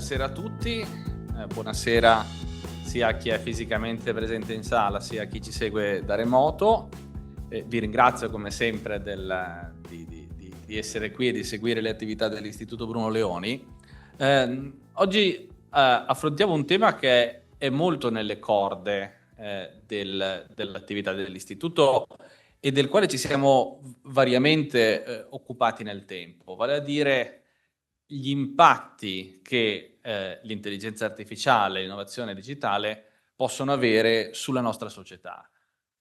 Buonasera a tutti, buonasera sia a chi è fisicamente presente in sala sia a chi ci segue da remoto. Vi ringrazio come sempre di essere qui e di seguire le attività dell'Istituto Bruno Leoni. Oggi affrontiamo un tema che è molto nelle corde dell'attività dell'Istituto e del quale ci siamo variamente occupati nel tempo, vale a dire gli impatti che l'intelligenza artificiale e l'innovazione digitale possono avere sulla nostra società.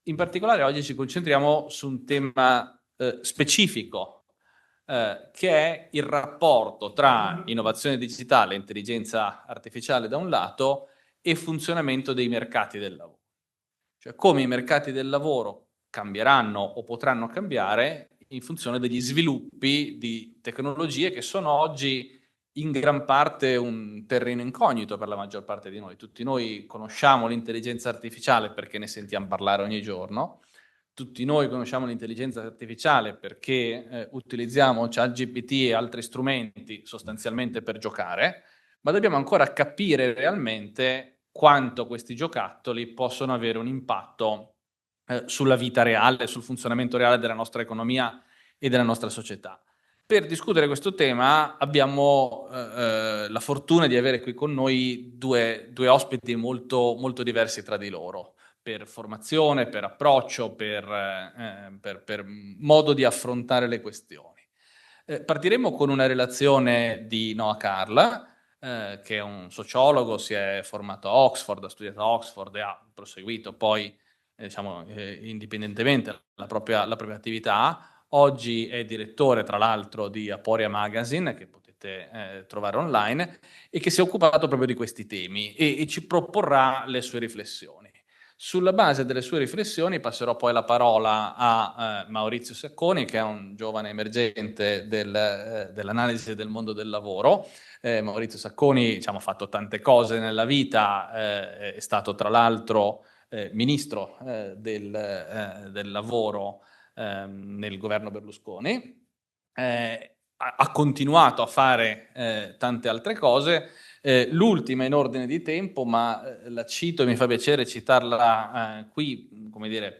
In particolare oggi ci concentriamo su un tema specifico, che è il rapporto tra innovazione digitale e intelligenza artificiale da un lato e funzionamento dei mercati del lavoro. Cioè come i mercati del lavoro cambieranno o potranno cambiare in funzione degli sviluppi di tecnologie che sono oggi in gran parte un terreno incognito per la maggior parte di noi. Tutti noi conosciamo l'intelligenza artificiale perché ne sentiamo parlare ogni giorno, tutti noi conosciamo l'intelligenza artificiale perché utilizziamo ChatGPT e altri strumenti sostanzialmente per giocare, ma dobbiamo ancora capire realmente quanto questi giocattoli possono avere un impatto sulla vita reale, sul funzionamento reale della nostra economia e della nostra società. Per discutere questo tema abbiamo la fortuna di avere qui con noi due ospiti molto, molto diversi tra di loro, per formazione, per approccio, per modo di affrontare le questioni. Partiremo con una relazione di Noah Carl, che è un sociologo, si è formato a Oxford, ha studiato a Oxford e ha proseguito poi indipendentemente la propria attività. Oggi è direttore, tra l'altro, di Aporia Magazine, che potete trovare online, e che si è occupato proprio di questi temi e ci proporrà le sue riflessioni. Sulla base delle sue riflessioni passerò poi la parola a Maurizio Sacconi, che è un giovane emergente dell'analisi del mondo del lavoro. Maurizio Sacconi ha fatto tante cose nella vita, è stato tra l'altro ministro del lavoro nel governo Berlusconi, ha continuato a fare tante altre cose, l'ultima in ordine di tempo, ma la cito e mi fa piacere citarla qui, come dire,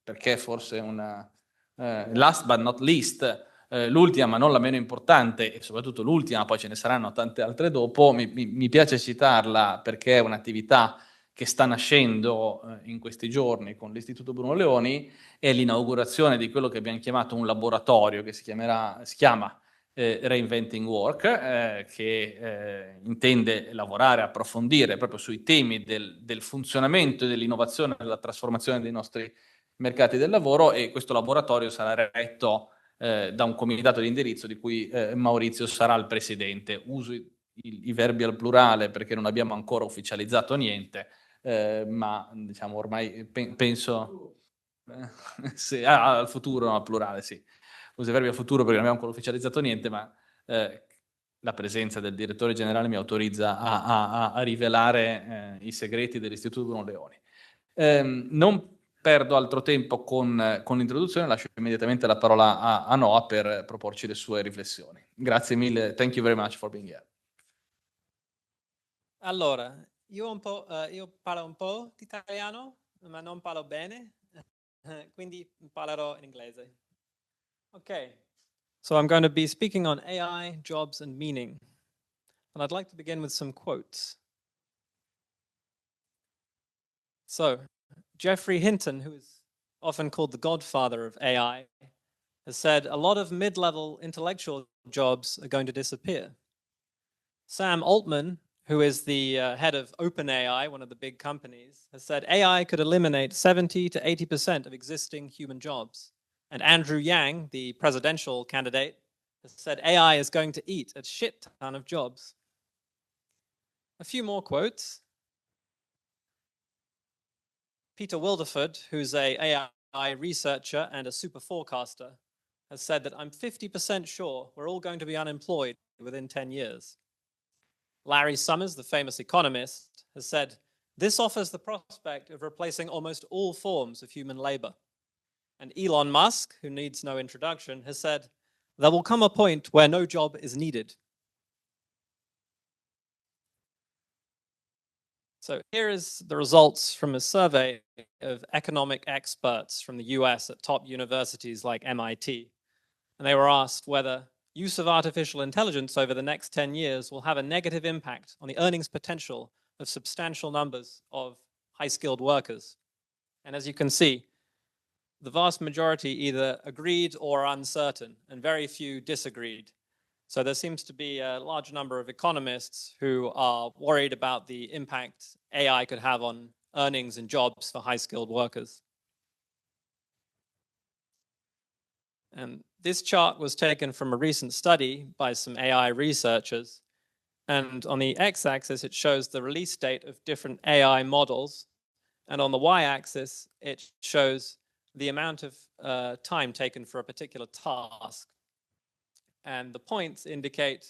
perché forse una last but not least, l'ultima ma non la meno importante, e soprattutto l'ultima, poi ce ne saranno tante altre dopo, mi piace citarla perché è un'attività che sta nascendo in questi giorni con l'Istituto Bruno Leoni, è l'inaugurazione di quello che abbiamo chiamato un laboratorio che si chiama Reinventing Work, che intende lavorare, approfondire proprio sui temi del funzionamento e dell'innovazione, della trasformazione dei nostri mercati del lavoro, e questo laboratorio sarà retto da un comitato di indirizzo di cui Maurizio sarà il presidente. Uso i verbi al plurale perché non abbiamo ancora ufficializzato niente, ma diciamo ormai penso sì, al futuro, no, al plurale, sì. Uso i verbi al futuro perché non abbiamo ancora ufficializzato niente, ma la presenza del direttore generale mi autorizza a rivelare i segreti dell'Istituto Bruno Leoni. Non perdo altro tempo con l'introduzione, lascio immediatamente la parola a Noah per proporci le sue riflessioni. Grazie mille, thank you very much for being here. Allora, io parlo un po' di italiano, ma non parlo bene, quindi parlerò in inglese. Okay, so I'm going to be speaking on AI, jobs and meaning. And I'd like to begin with some quotes. So, Geoffrey Hinton, who is often called the godfather of AI, has said a lot of mid-level intellectual jobs are going to disappear. Sam Altman, who is the head of OpenAI, one of the big companies, has said AI could eliminate 70 to 80% of existing human jobs. And Andrew Yang, the presidential candidate, has said AI is going to eat a shit ton of jobs. A few more quotes. Peter Wilderford, who's an AI researcher and a super forecaster, has said that I'm 50% sure we're all going to be unemployed within 10 years. Larry Summers, the famous economist, has said, this offers the prospect of replacing almost all forms of human labor. And Elon Musk, who needs no introduction, has said, there will come a point where no job is needed. So here is the results from a survey of economic experts from the US at top universities like MIT. And they were asked whether use of artificial intelligence over the next 10 years will have a negative impact on the earnings potential of substantial numbers of high-skilled workers. And as you can see, the vast majority either agreed or are uncertain, and very few disagreed. So there seems to be a large number of economists who are worried about the impact AI could have on earnings and jobs for high-skilled workers. And this chart was taken from a recent study by some AI researchers. And on the x-axis, it shows the release date of different AI models. And on the y-axis, it shows the amount of time taken for a particular task. And the points indicate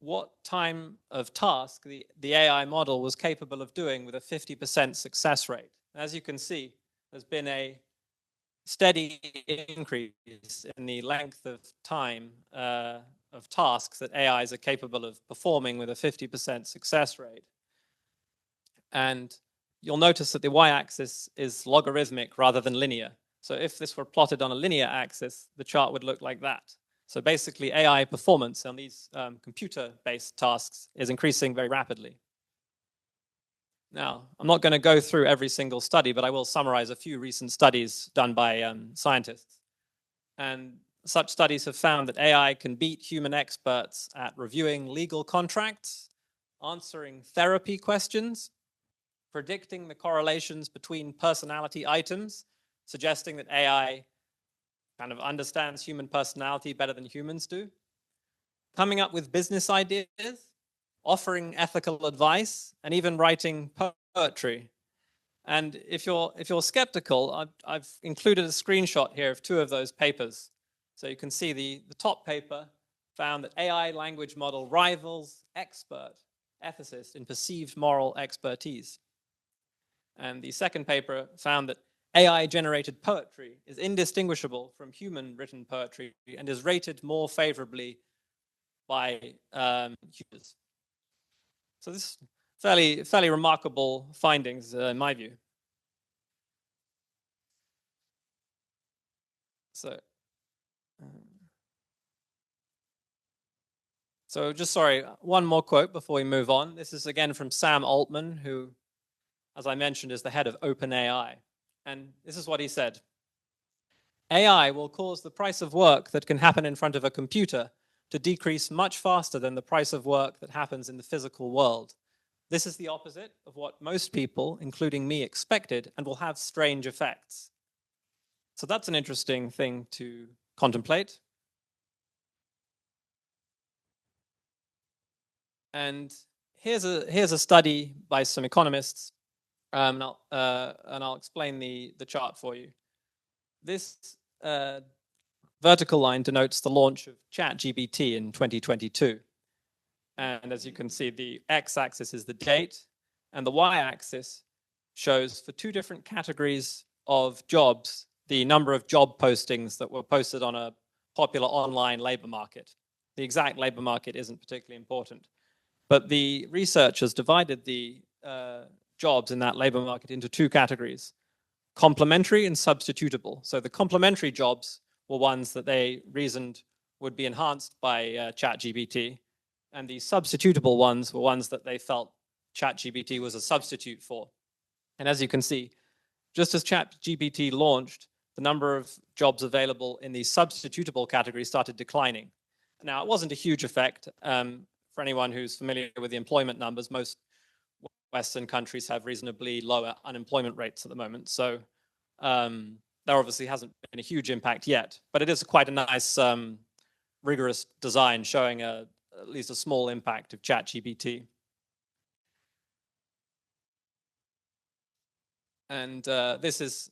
what time of task the AI model was capable of doing with a 50% success rate. As you can see, there's been a steady increase in the length of time of tasks that AIs are capable of performing with a 50% success rate. And you'll notice that the y-axis is logarithmic rather than linear. So if this were plotted on a linear axis, the chart would look like that. So basically, AI performance on these computer-based tasks is increasing very rapidly. Now, I'm not going to go through every single study, but I will summarize a few recent studies done by scientists. And such studies have found that AI can beat human experts at reviewing legal contracts, answering therapy questions, predicting the correlations between personality items, suggesting that AI kind of understands human personality better than humans do, coming up with business ideas, offering ethical advice, and even writing poetry. And if you're skeptical, I've included a screenshot here of two of those papers. So you can see the top paper found that AI language model rivals expert ethicist in perceived moral expertise. And the second paper found that AI-generated poetry is indistinguishable from human-written poetry and is rated more favorably by humans. So this is fairly remarkable findings in my view. So just one more quote before we move on. This is again from Sam Altman, who, as I mentioned, is the head of OpenAI. And this is what he said. AI will cause the price of work that can happen in front of a computer to decrease much faster than the price of work that happens in the physical world. This is the opposite of what most people, including me, expected and will have strange effects. So that's an interesting thing to contemplate. And here's a study by some economists, and I'll explain the chart for you. This vertical line denotes the launch of ChatGPT in 2022. And as you can see, the x-axis is the date, and the y-axis shows for two different categories of jobs the number of job postings that were posted on a popular online labor market. The exact labor market isn't particularly important, but the researchers divided the jobs in that labor market into two categories: complementary and substitutable. So the complementary jobs were ones that they reasoned would be enhanced by ChatGPT, and the substitutable ones were ones that they felt ChatGPT was a substitute for. And as you can see, just as ChatGPT launched, the number of jobs available in the substitutable category started declining. Now, it wasn't a huge effect. For anyone who's familiar with the employment numbers, most Western countries have reasonably lower unemployment rates at the moment. So there obviously hasn't been a huge impact yet, but it is quite a nice, rigorous design showing at least a small impact of ChatGPT. And this is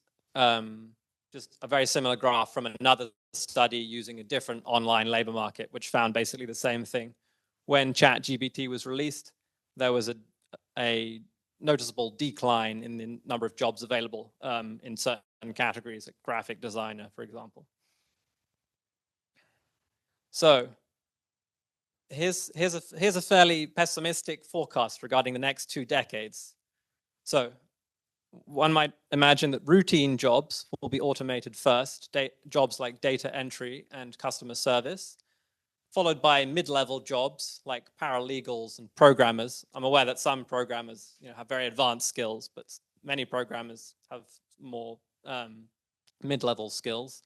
just a very similar graph from another study using a different online labor market, which found basically the same thing. When ChatGPT was released, there was a noticeable decline in the number of jobs available in certain categories, like graphic designer, for example. So here's a fairly pessimistic forecast regarding the next 2 decades. So one might imagine that routine jobs will be automated first, jobs like data entry and customer service, followed by mid-level jobs like paralegals and programmers. I'm aware that some programmers, have very advanced skills, but many programmers have more mid-level skills.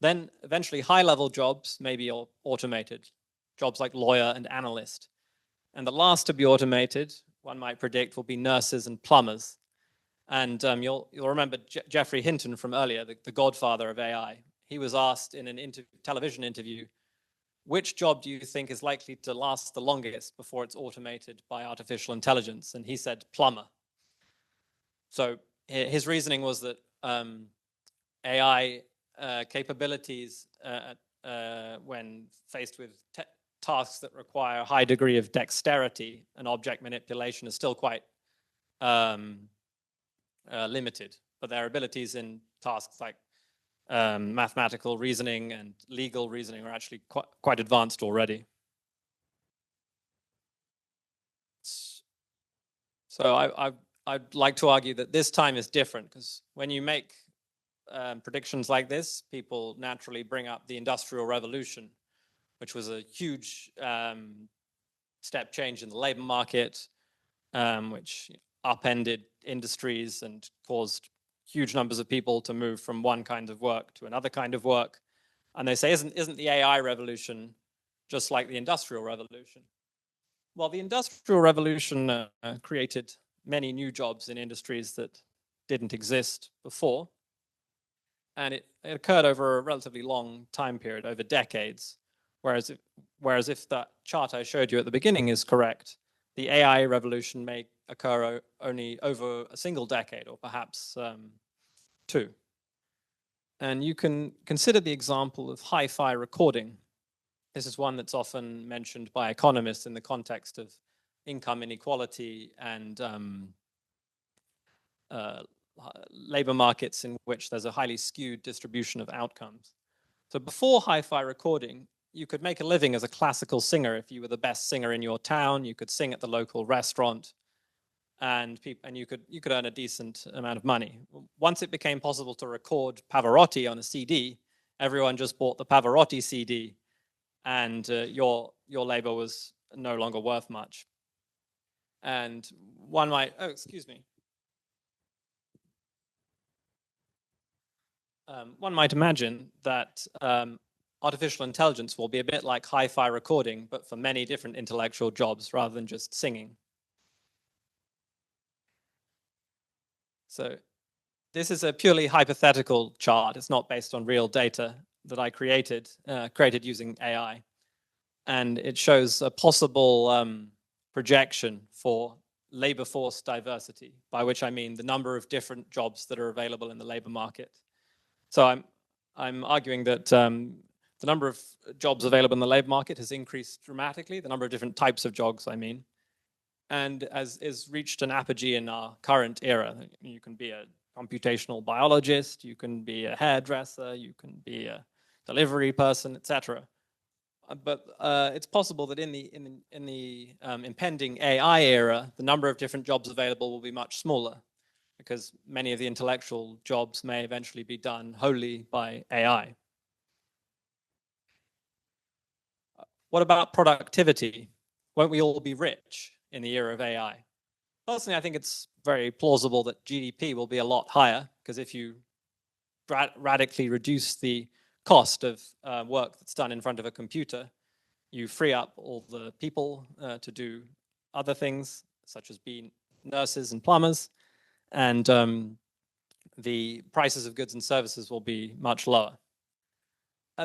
Then eventually high-level jobs may be automated, jobs like lawyer and analyst. And the last to be automated, one might predict, will be nurses and plumbers. And you'll remember Geoffrey Hinton from earlier, the godfather of AI. He was asked in an television interview, which job do you think is likely to last the longest before it's automated by artificial intelligence? And he said plumber. So his reasoning was that AI capabilities, when faced with tasks that require a high degree of dexterity and object manipulation, is still quite limited. But their abilities in tasks like mathematical reasoning and legal reasoning are actually quite advanced already. So I'd like to argue that this time is different, because when you make predictions like this, people naturally bring up the Industrial Revolution, which was a huge step change in the labor market, which upended industries and caused huge numbers of people to move from one kind of work to another kind of work. And they say, isn't the AI revolution just like the Industrial Revolution? Well, the Industrial Revolution created many new jobs in industries that didn't exist before. And it occurred over a relatively long time period, over decades. Whereas if that chart I showed you at the beginning is correct, the AI revolution may occur only over a single decade, or perhaps 2. And you can consider the example of hi-fi recording. This is one that's often mentioned by economists in the context of income inequality and labor markets in which there's a highly skewed distribution of outcomes. So before hi-fi recording, you could make a living as a classical singer. If you were the best singer in your town, you could sing at the local restaurant, and you could earn a decent amount of money. Once it became possible to record Pavarotti on a CD, everyone just bought the Pavarotti CD, and your labor was no longer worth much. And one might, one might imagine that artificial intelligence will be a bit like hi-fi recording, but for many different intellectual jobs rather than just singing. So this is a purely hypothetical chart. It's not based on real data that I created using AI. And it shows a possible projection for labor force diversity, by which I mean the number of different jobs that are available in the labor market. So I'm arguing that the number of jobs available in the labor market has increased dramatically, the number of different types of jobs, I mean, and is reached an apogee in our current era. You can be a computational biologist, you can be a hairdresser, you can be a delivery person, etc. But it's possible that in the impending AI era, the number of different jobs available will be much smaller, because many of the intellectual jobs may eventually be done wholly by AI. What about productivity? Won't we all be rich in the era of AI? Personally, I think it's very plausible that GDP will be a lot higher, because if you radically reduce the cost of work that's done in front of a computer, you free up all the people to do other things, such as being nurses and plumbers, and the prices of goods and services will be much lower.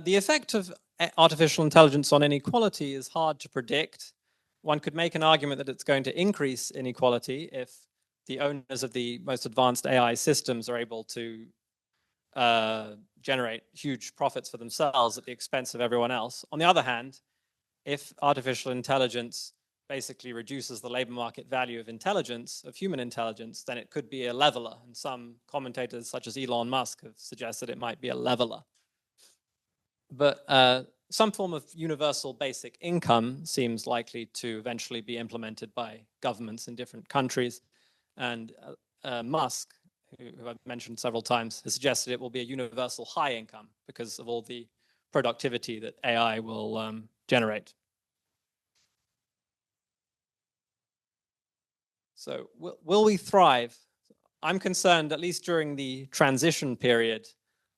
The effect of artificial intelligence on inequality is hard to predict. One could make an argument that it's going to increase inequality if the owners of the most advanced AI systems are able to generate huge profits for themselves at the expense of everyone else. On the other hand, if artificial intelligence basically reduces the labor market value of intelligence, of human intelligence, then it could be a leveler. And some commentators, such as Elon Musk, have suggested it might be a leveler. But some form of universal basic income seems likely to eventually be implemented by governments in different countries. And Musk, who I've mentioned several times, has suggested it will be a universal high income because of all the productivity that AI will generate. So will we thrive? I'm concerned, at least during the transition period,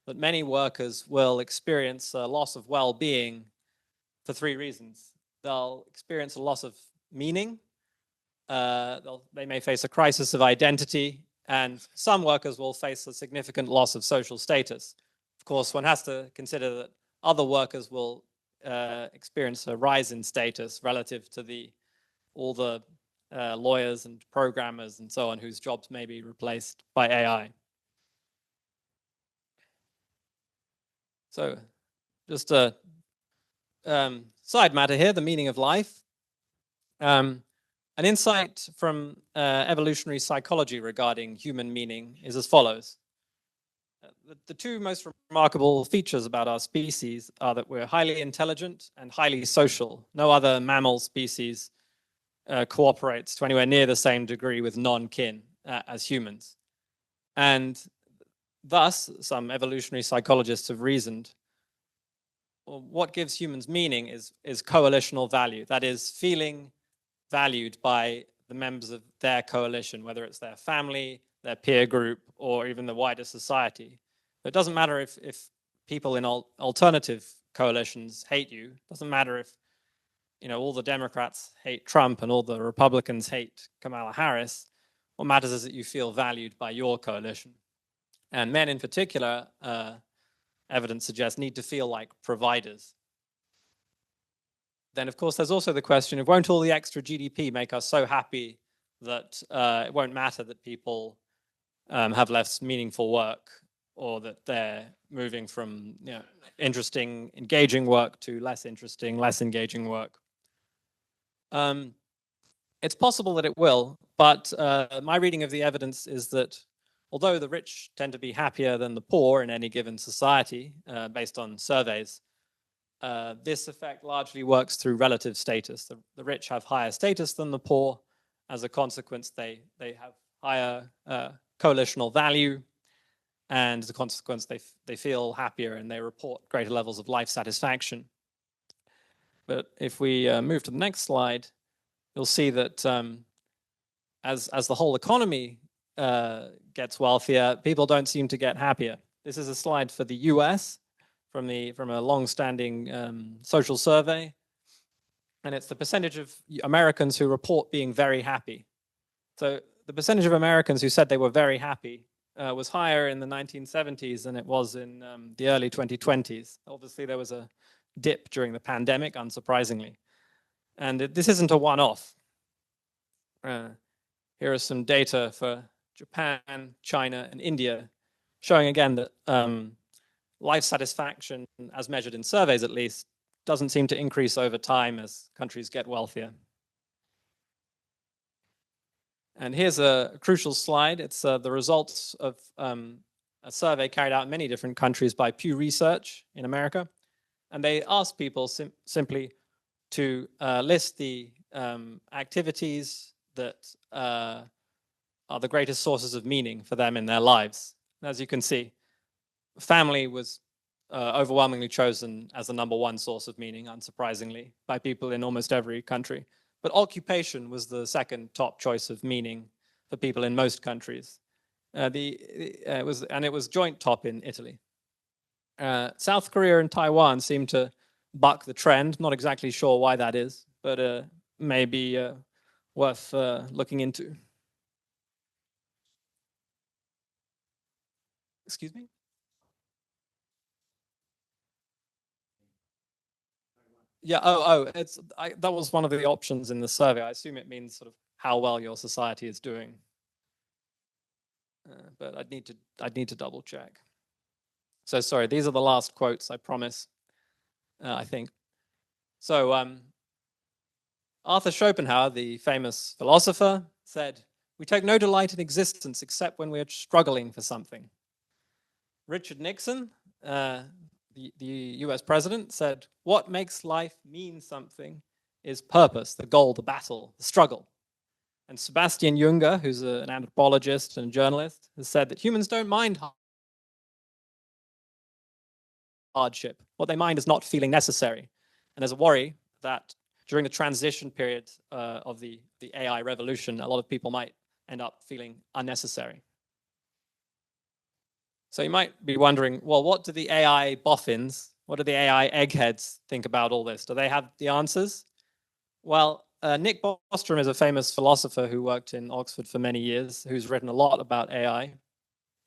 that many workers will experience a loss of well-being for three reasons. They'll experience a loss of meaning, they may face a crisis of identity, and some workers will face a significant loss of social status. Of course, one has to consider that other workers will experience a rise in status relative to all the lawyers and programmers and so on whose jobs may be replaced by AI. So just a side matter here, the meaning of life. An insight from evolutionary psychology regarding human meaning is as follows. The two most remarkable features about our species are that we're highly intelligent and highly social. No other mammal species cooperates to anywhere near the same degree with non-kin as humans. And thus, some evolutionary psychologists have reasoned, well, what gives humans meaning is coalitional value. That is, feeling valued by the members of their coalition, whether it's their family, their peer group, or even the wider society. It doesn't matter if people in alternative coalitions hate you. It doesn't matter if all the Democrats hate Trump and all the Republicans hate Kamala Harris. What matters is that you feel valued by your coalition. And men in particular, evidence suggests, need to feel like providers. Then, of course, there's also the question of, won't all the extra GDP make us so happy that it won't matter that people have less meaningful work, or that they're moving from interesting, engaging work to less interesting, less engaging work? It's possible that it will, but my reading of the evidence is that although the rich tend to be happier than the poor in any given society, based on surveys, this effect largely works through relative status. The rich have higher status than the poor. As a consequence, they have higher coalitional value, and as a consequence, they feel happier and they report greater levels of life satisfaction. But if we move to the next slide, you'll see that as the whole economy gets wealthier, people don't seem to get happier. This is a slide for the US from a long-standing social survey, and it's the percentage of Americans who report being very happy. So the percentage of Americans who said they were very happy was higher in the 1970s than it was in the early 2020s. Obviously, there was a dip during the pandemic, unsurprisingly. And this isn't a one-off. Here are some data for Japan, China, and India, showing again that life satisfaction, as measured in surveys at least, doesn't seem to increase over time as countries get wealthier. And here's a crucial slide. It's the results of a survey carried out in many different countries by Pew Research in America. And they asked people simply to list the activities that are the greatest sources of meaning for them in their lives. And as you can see, family was overwhelmingly chosen as the #1 source of meaning, unsurprisingly, by people in almost every country. But occupation was the second top choice of meaning for people in most countries. It was joint top in Italy. South Korea and Taiwan seem to buck the trend. Not exactly sure why that is, but may be worth looking into. Excuse me? Yeah, that was one of the options in the survey. I assume it means sort of how well your society is doing. But I'd need to double check. So sorry, these are the last quotes, I promise, I think. So Arthur Schopenhauer, the famous philosopher, said, "We take no delight in existence except when we're struggling for something." Richard Nixon, the US president, said, "What makes life mean something is purpose, the goal, the battle, the struggle." And Sebastian Junger, who's an anthropologist and journalist, has said that humans don't mind hardship. What they mind is not feeling necessary. And there's a worry that during the transition period of the AI revolution, a lot of people might end up feeling unnecessary. So you might be wondering, well, what do the AI boffins, what do the AI eggheads think about all this? Do they have the answers? Well, Nick Bostrom is a famous philosopher who worked in Oxford for many years, who's written a lot about AI.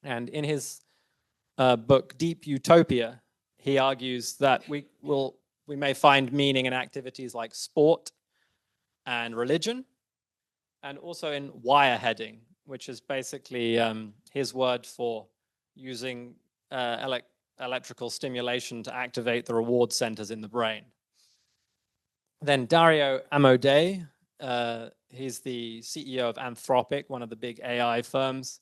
And in his book, Deep Utopia, he argues that we may find meaning in activities like sport and religion, and also in wireheading, which is basically his word for using electrical stimulation to activate the reward centers in the brain. Then Dario Amodei, he's the CEO of Anthropic, one of the big AI firms.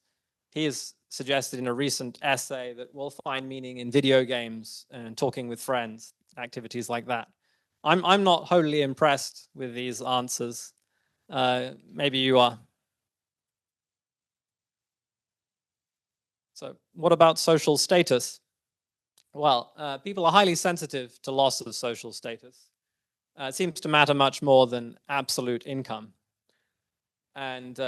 He has suggested in a recent essay that we'll find meaning in video games and talking with friends, activities like that. I'm not wholly impressed with these answers. Maybe you are. So what about social status? Well, people are highly sensitive to loss of social status. It seems to matter much more than absolute income. And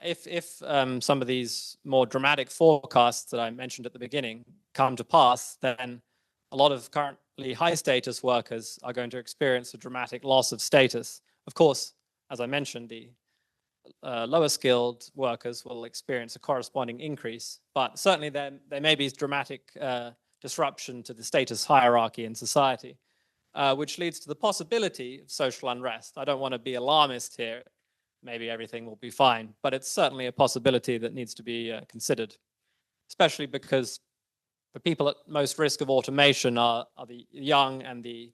if some of these more dramatic forecasts that I mentioned at the beginning come to pass, then a lot of currently high status workers are going to experience a dramatic loss of status. Of course, as I mentioned, the lower skilled workers will experience a corresponding increase, but certainly there may be dramatic disruption to the status hierarchy in society, which leads to the possibility of social unrest. I don't want to be alarmist here. Maybe everything will be fine, but it's certainly a possibility that needs to be considered, especially because the people at most risk of automation are the young and the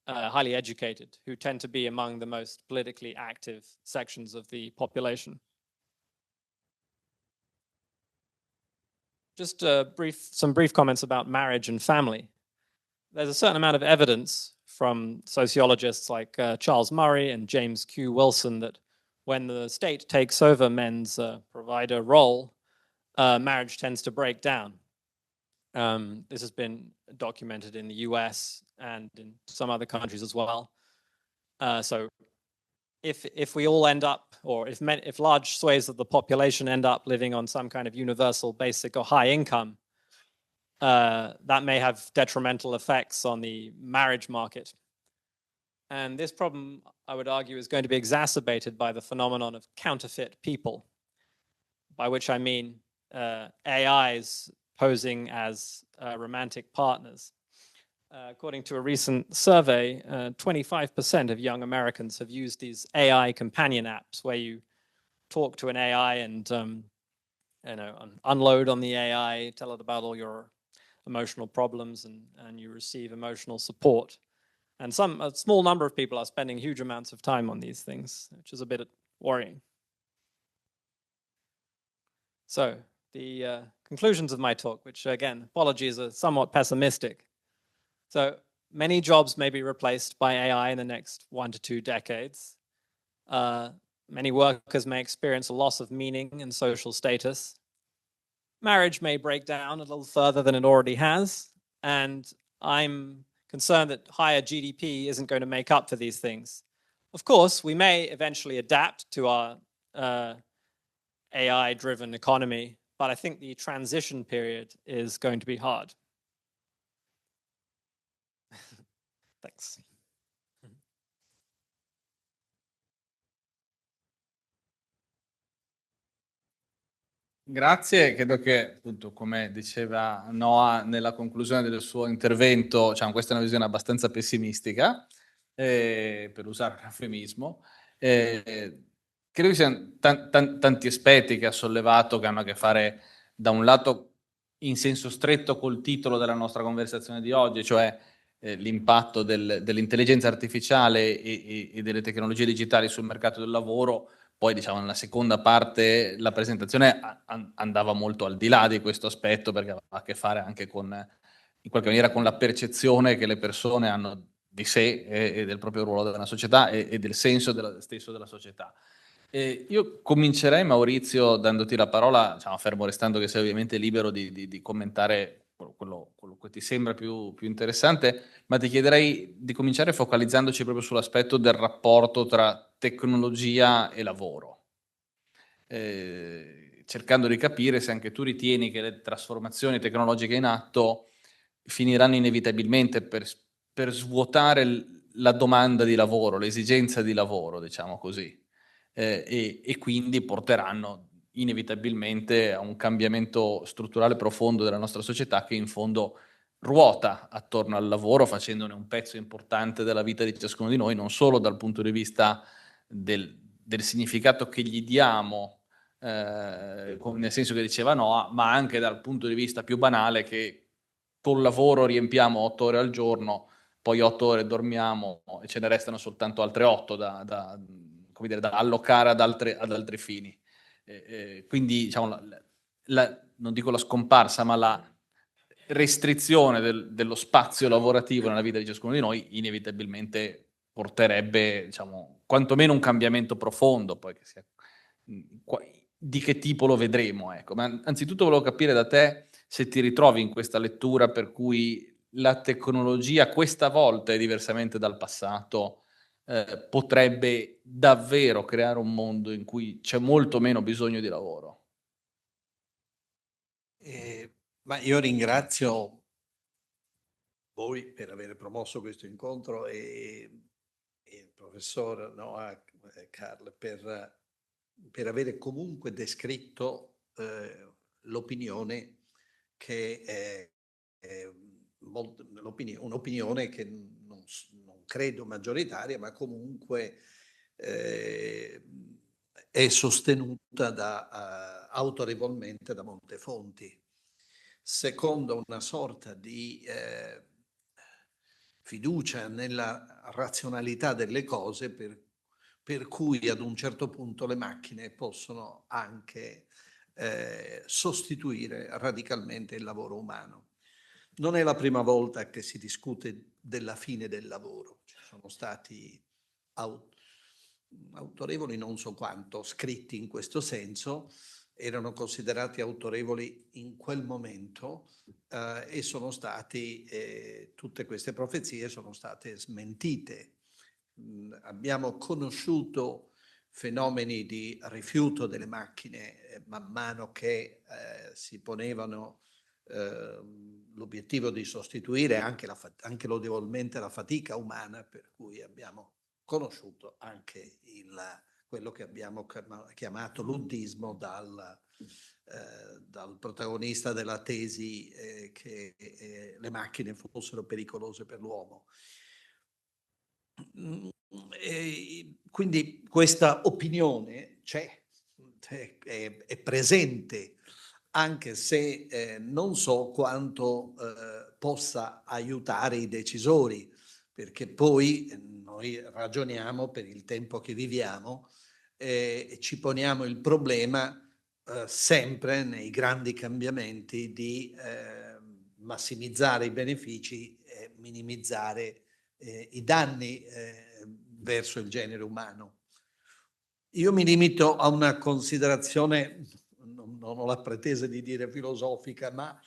highly educated, who tend to be among the most politically active sections of the population. Just some brief comments about marriage and family. There's a certain amount of evidence from sociologists like Charles Murray and James Q. Wilson that when the state takes over men's provider role, marriage tends to break down. This has been documented in the US and in some other countries as well. So if we all end up, or if large swathes of the population end up living on some kind of universal basic or high income, that may have detrimental effects on the marriage market. And this problem, I would argue, is going to be exacerbated by the phenomenon of counterfeit people, by which I mean AIs posing as romantic partners. According to a recent survey, 25% of young Americans have used these AI companion apps where you talk to an AI and unload on the AI, tell it about all your emotional problems, and you receive emotional support. And a small number of people are spending huge amounts of time on these things, which is a bit worrying. So the conclusions of my talk, which again, apologies, are somewhat pessimistic. So many jobs may be replaced by AI in the next 1 to 2 decades. Many workers may experience a loss of meaning and social status. Marriage may break down a little further than it already has. And I'm concerned that higher GDP isn't going to make up for these things. Of course, we may eventually adapt to our AI-driven economy, but I think the transition period is going to be hard. Thanks. Grazie, credo che appunto come diceva Noah nella conclusione del suo intervento, diciamo, questa è una visione abbastanza pessimistica, per usare un eufemismo. Credo che siano tanti aspetti che ha sollevato che hanno a che fare da un lato in senso stretto col titolo della nostra conversazione di oggi, cioè l'impatto dell'intelligenza artificiale e delle tecnologie digitali sul mercato del lavoro. Poi, diciamo, nella seconda parte la presentazione andava molto al di là di questo aspetto, perché aveva a che fare anche con in qualche maniera con la percezione che le persone hanno di sé e del proprio ruolo nella società e del senso stesso della società. Io comincerei, Maurizio, dandoti la parola, diciamo, fermo restando che sei ovviamente libero di commentare quello che ti sembra più interessante, ma ti chiederei di cominciare focalizzandoci proprio sull'aspetto del rapporto tra tecnologia e lavoro. Cercando di capire se anche tu ritieni che le trasformazioni tecnologiche in atto finiranno inevitabilmente per svuotare la domanda di lavoro, l'esigenza di lavoro, diciamo così, e quindi porteranno inevitabilmente a un cambiamento strutturale profondo della nostra società che in fondo ruota attorno al lavoro, facendone un pezzo importante della vita di ciascuno di noi, non solo dal punto di vista del significato che gli diamo, nel senso che diceva Noah, ma anche dal punto di vista più banale che col lavoro riempiamo 8 ore al giorno, poi 8 ore dormiamo e ce ne restano soltanto altre 8 come dire, da allocare ad altri fini. Quindi diciamo, non dico la scomparsa, ma la restrizione dello spazio lavorativo nella vita di ciascuno di noi inevitabilmente porterebbe, diciamo, quantomeno un cambiamento profondo, poi che sia di che tipo lo vedremo, ecco. Ma anzitutto volevo capire da te se ti ritrovi in questa lettura per cui la tecnologia questa volta, e diversamente dal passato, potrebbe davvero creare un mondo in cui c'è molto meno bisogno di lavoro. Ma io ringrazio voi per aver promosso questo incontro e il professor Noah Carl per avere comunque descritto l'opinione che è un'opinione che non credo maggioritaria, ma comunque è sostenuta autorevolmente da molte fonti, secondo una sorta di fiducia nella razionalità delle cose per cui ad un certo punto le macchine possono anche sostituire radicalmente il lavoro umano. Non è la prima volta che si discute della fine del lavoro. Ci sono stati autorevoli, non so quanto, scritti in questo senso, erano considerati autorevoli in quel momento e sono stati, tutte queste profezie sono state smentite. Abbiamo conosciuto fenomeni di rifiuto delle macchine man mano che si ponevano l'obiettivo di sostituire anche lodevolmente la fatica umana, per cui abbiamo conosciuto anche quello che abbiamo chiamato luddismo dal protagonista della tesi che le macchine fossero pericolose per l'uomo. Quindi questa opinione c'è, è presente, anche se non so quanto possa aiutare i decisori, perché poi noi ragioniamo per il tempo che viviamo e ci poniamo il problema sempre nei grandi cambiamenti di massimizzare i benefici e minimizzare i danni verso il genere umano. Io mi limito a una considerazione, non ho la pretesa di dire filosofica, ma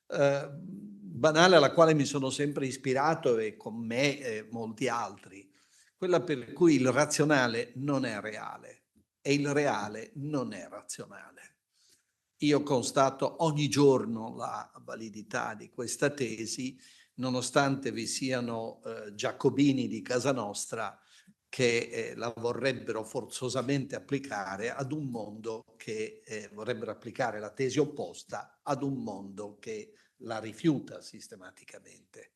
banale, alla quale mi sono sempre ispirato e con me molti altri, quella per cui il razionale non è reale e il reale non è razionale. Io constato ogni giorno la validità di questa tesi, nonostante vi siano giacobini di casa nostra che la vorrebbero forzosamente applicare ad un mondo che vorrebbero applicare la tesi opposta ad un mondo che la rifiuta sistematicamente,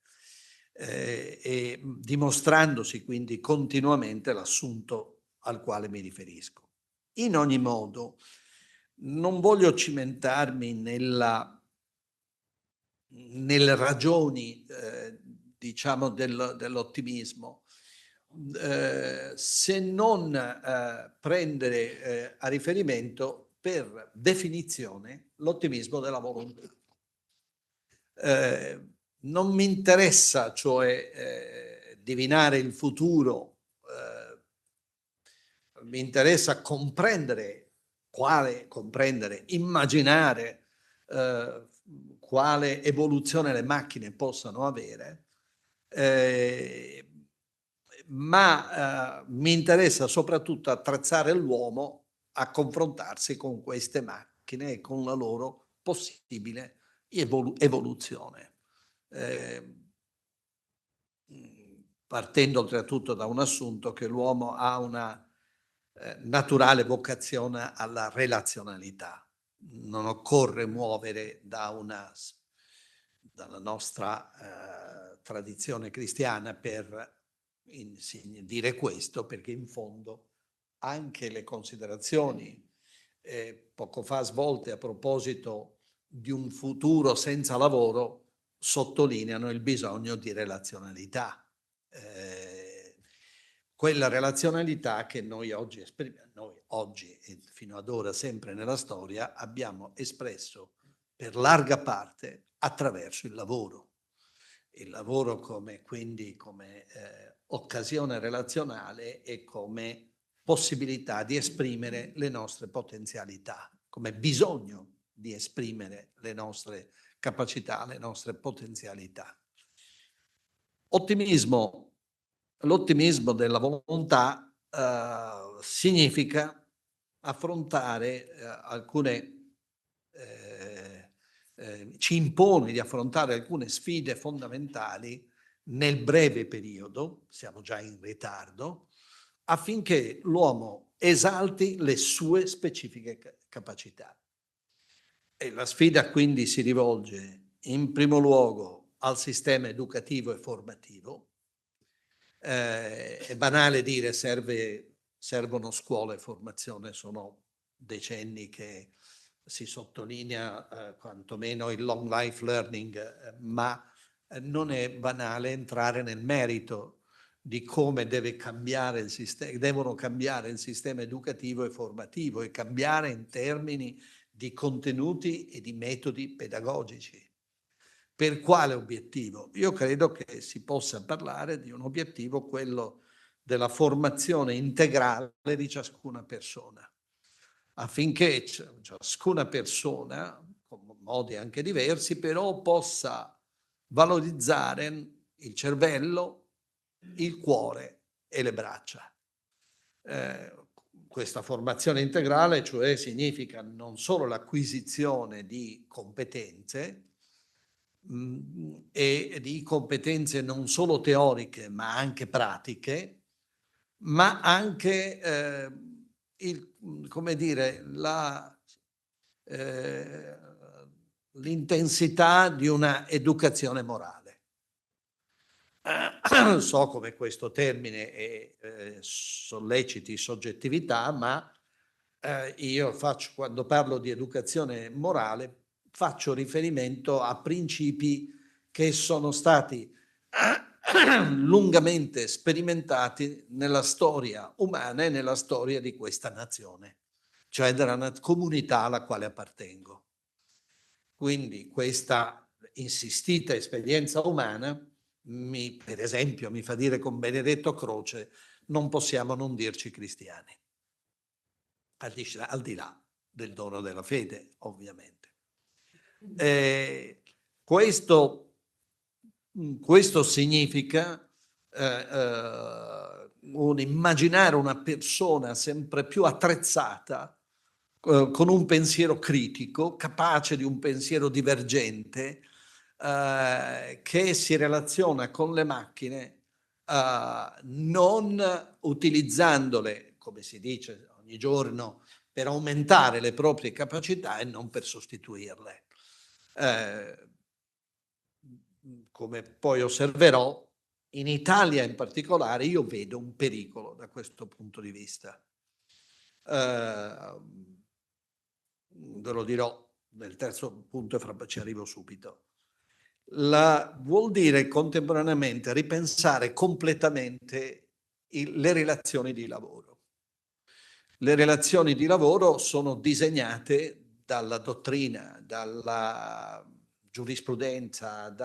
e dimostrandosi quindi continuamente l'assunto al quale mi riferisco. In ogni modo, non voglio cimentarmi nelle ragioni, diciamo, dell'ottimismo, se non prendere a riferimento, per definizione, l'ottimismo della volontà. Non mi interessa, cioè, divinare il futuro, mi interessa comprendere, immaginare quale evoluzione le macchine possano avere, ma mi interessa soprattutto attrezzare l'uomo a confrontarsi con queste macchine e con la loro possibile evoluzione. Partendo oltretutto da un assunto che l'uomo ha una naturale vocazione alla relazionalità. Non occorre muovere dalla nostra tradizione cristiana per dire questo, perché in fondo anche le considerazioni poco fa svolte a proposito di un futuro senza lavoro sottolineano il bisogno di relazionalità. Quella relazionalità che noi oggi e fino ad ora sempre nella storia abbiamo espresso per larga parte attraverso il lavoro. Il lavoro come occasione relazionale e come possibilità di esprimere le nostre potenzialità, come bisogno di esprimere le nostre capacità, le nostre potenzialità. L'ottimismo della volontà significa affrontare ci impone di affrontare alcune sfide fondamentali nel breve periodo, siamo già in ritardo, affinché l'uomo esalti le sue specifiche capacità. E la sfida quindi si rivolge in primo luogo al sistema educativo e formativo. È banale dire servono scuole e formazione, sono decenni che si sottolinea quantomeno il long life learning, ma non è banale entrare nel merito di come devono cambiare il sistema educativo e formativo, e cambiare in termini di contenuti e di metodi pedagogici. Per quale obiettivo? Io credo che si possa parlare di un obiettivo, quello della formazione integrale di ciascuna persona, affinché ciascuna persona, con modi anche diversi, però possa valorizzare il cervello, il cuore e le braccia. Questa formazione integrale, cioè, significa non solo l'acquisizione di competenze, e di competenze non solo teoriche ma anche pratiche, ma anche l'intensità di una educazione morale. So come questo termine solleciti soggettività, ma io quando parlo di educazione morale, faccio riferimento a principi che sono stati lungamente sperimentati nella storia umana e nella storia di questa nazione, cioè della comunità alla quale appartengo. Quindi questa insistita esperienza umana, per esempio, mi fa dire con Benedetto Croce, non possiamo non dirci cristiani, al di là del dono della fede, ovviamente. Questo significa immaginare una persona sempre più attrezzata, con un pensiero critico, capace di un pensiero divergente, che si relaziona con le macchine non utilizzandole, come si dice ogni giorno, per aumentare le proprie capacità e non per sostituirle. Come poi osserverò, in Italia in particolare io vedo un pericolo da questo punto di vista. Ve lo dirò nel terzo punto e ci arrivo subito. Vuol dire contemporaneamente ripensare completamente le relazioni di lavoro. Le relazioni di lavoro sono disegnate dalla dottrina, giurisprudenza,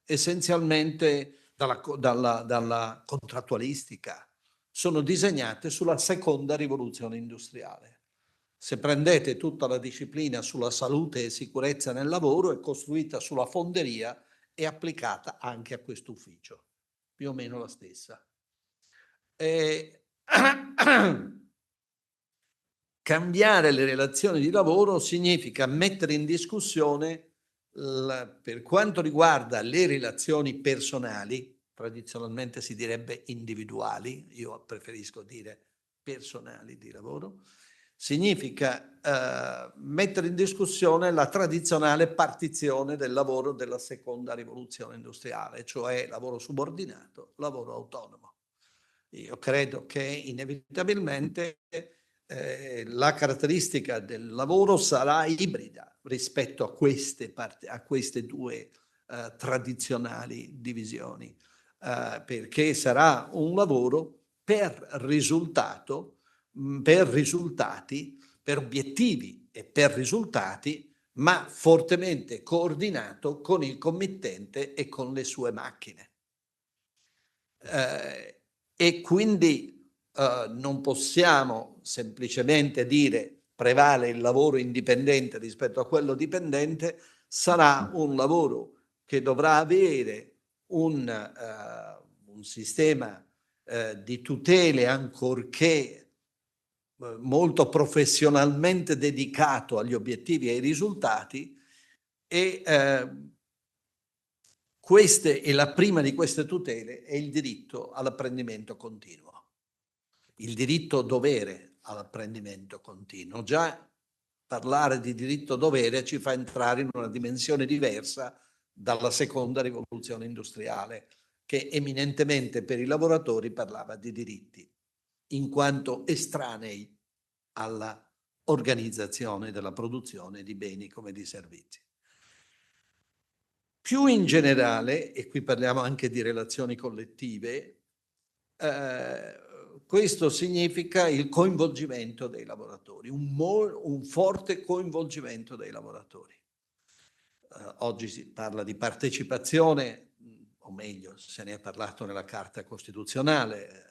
essenzialmente dalla contrattualistica, sono disegnate sulla seconda rivoluzione industriale. Se prendete tutta la disciplina sulla salute e sicurezza nel lavoro, è costruita sulla fonderia e applicata anche a questo ufficio, più o meno la stessa. Cambiare le relazioni di lavoro significa mettere in discussione, per quanto riguarda le relazioni personali, tradizionalmente si direbbe individuali, io preferisco dire personali di lavoro, significa mettere in discussione la tradizionale partizione del lavoro della seconda rivoluzione industriale, cioè lavoro subordinato, lavoro autonomo. Io credo che inevitabilmente la caratteristica del lavoro sarà ibrida rispetto a queste due tradizionali divisioni, perché sarà un lavoro per risultato, per risultati, per obiettivi e per risultati, ma fortemente coordinato con il committente e con le sue macchine. E quindi non possiamo semplicemente dire prevale il lavoro indipendente rispetto a quello dipendente, sarà un lavoro che dovrà avere un sistema di tutele, ancorché molto professionalmente dedicato agli obiettivi e ai risultati, e la prima di queste tutele è il diritto all'apprendimento continuo, il diritto-dovere all'apprendimento continuo. Già parlare di diritto-dovere ci fa entrare in una dimensione diversa dalla seconda rivoluzione industriale, che eminentemente per i lavoratori parlava di diritti, in quanto estranei alla organizzazione della produzione di beni come di servizi. Più in generale, e qui parliamo anche di relazioni collettive, questo significa il coinvolgimento dei lavoratori, un forte coinvolgimento dei lavoratori. Oggi si parla di partecipazione, o meglio, se ne è parlato nella Carta Costituzionale,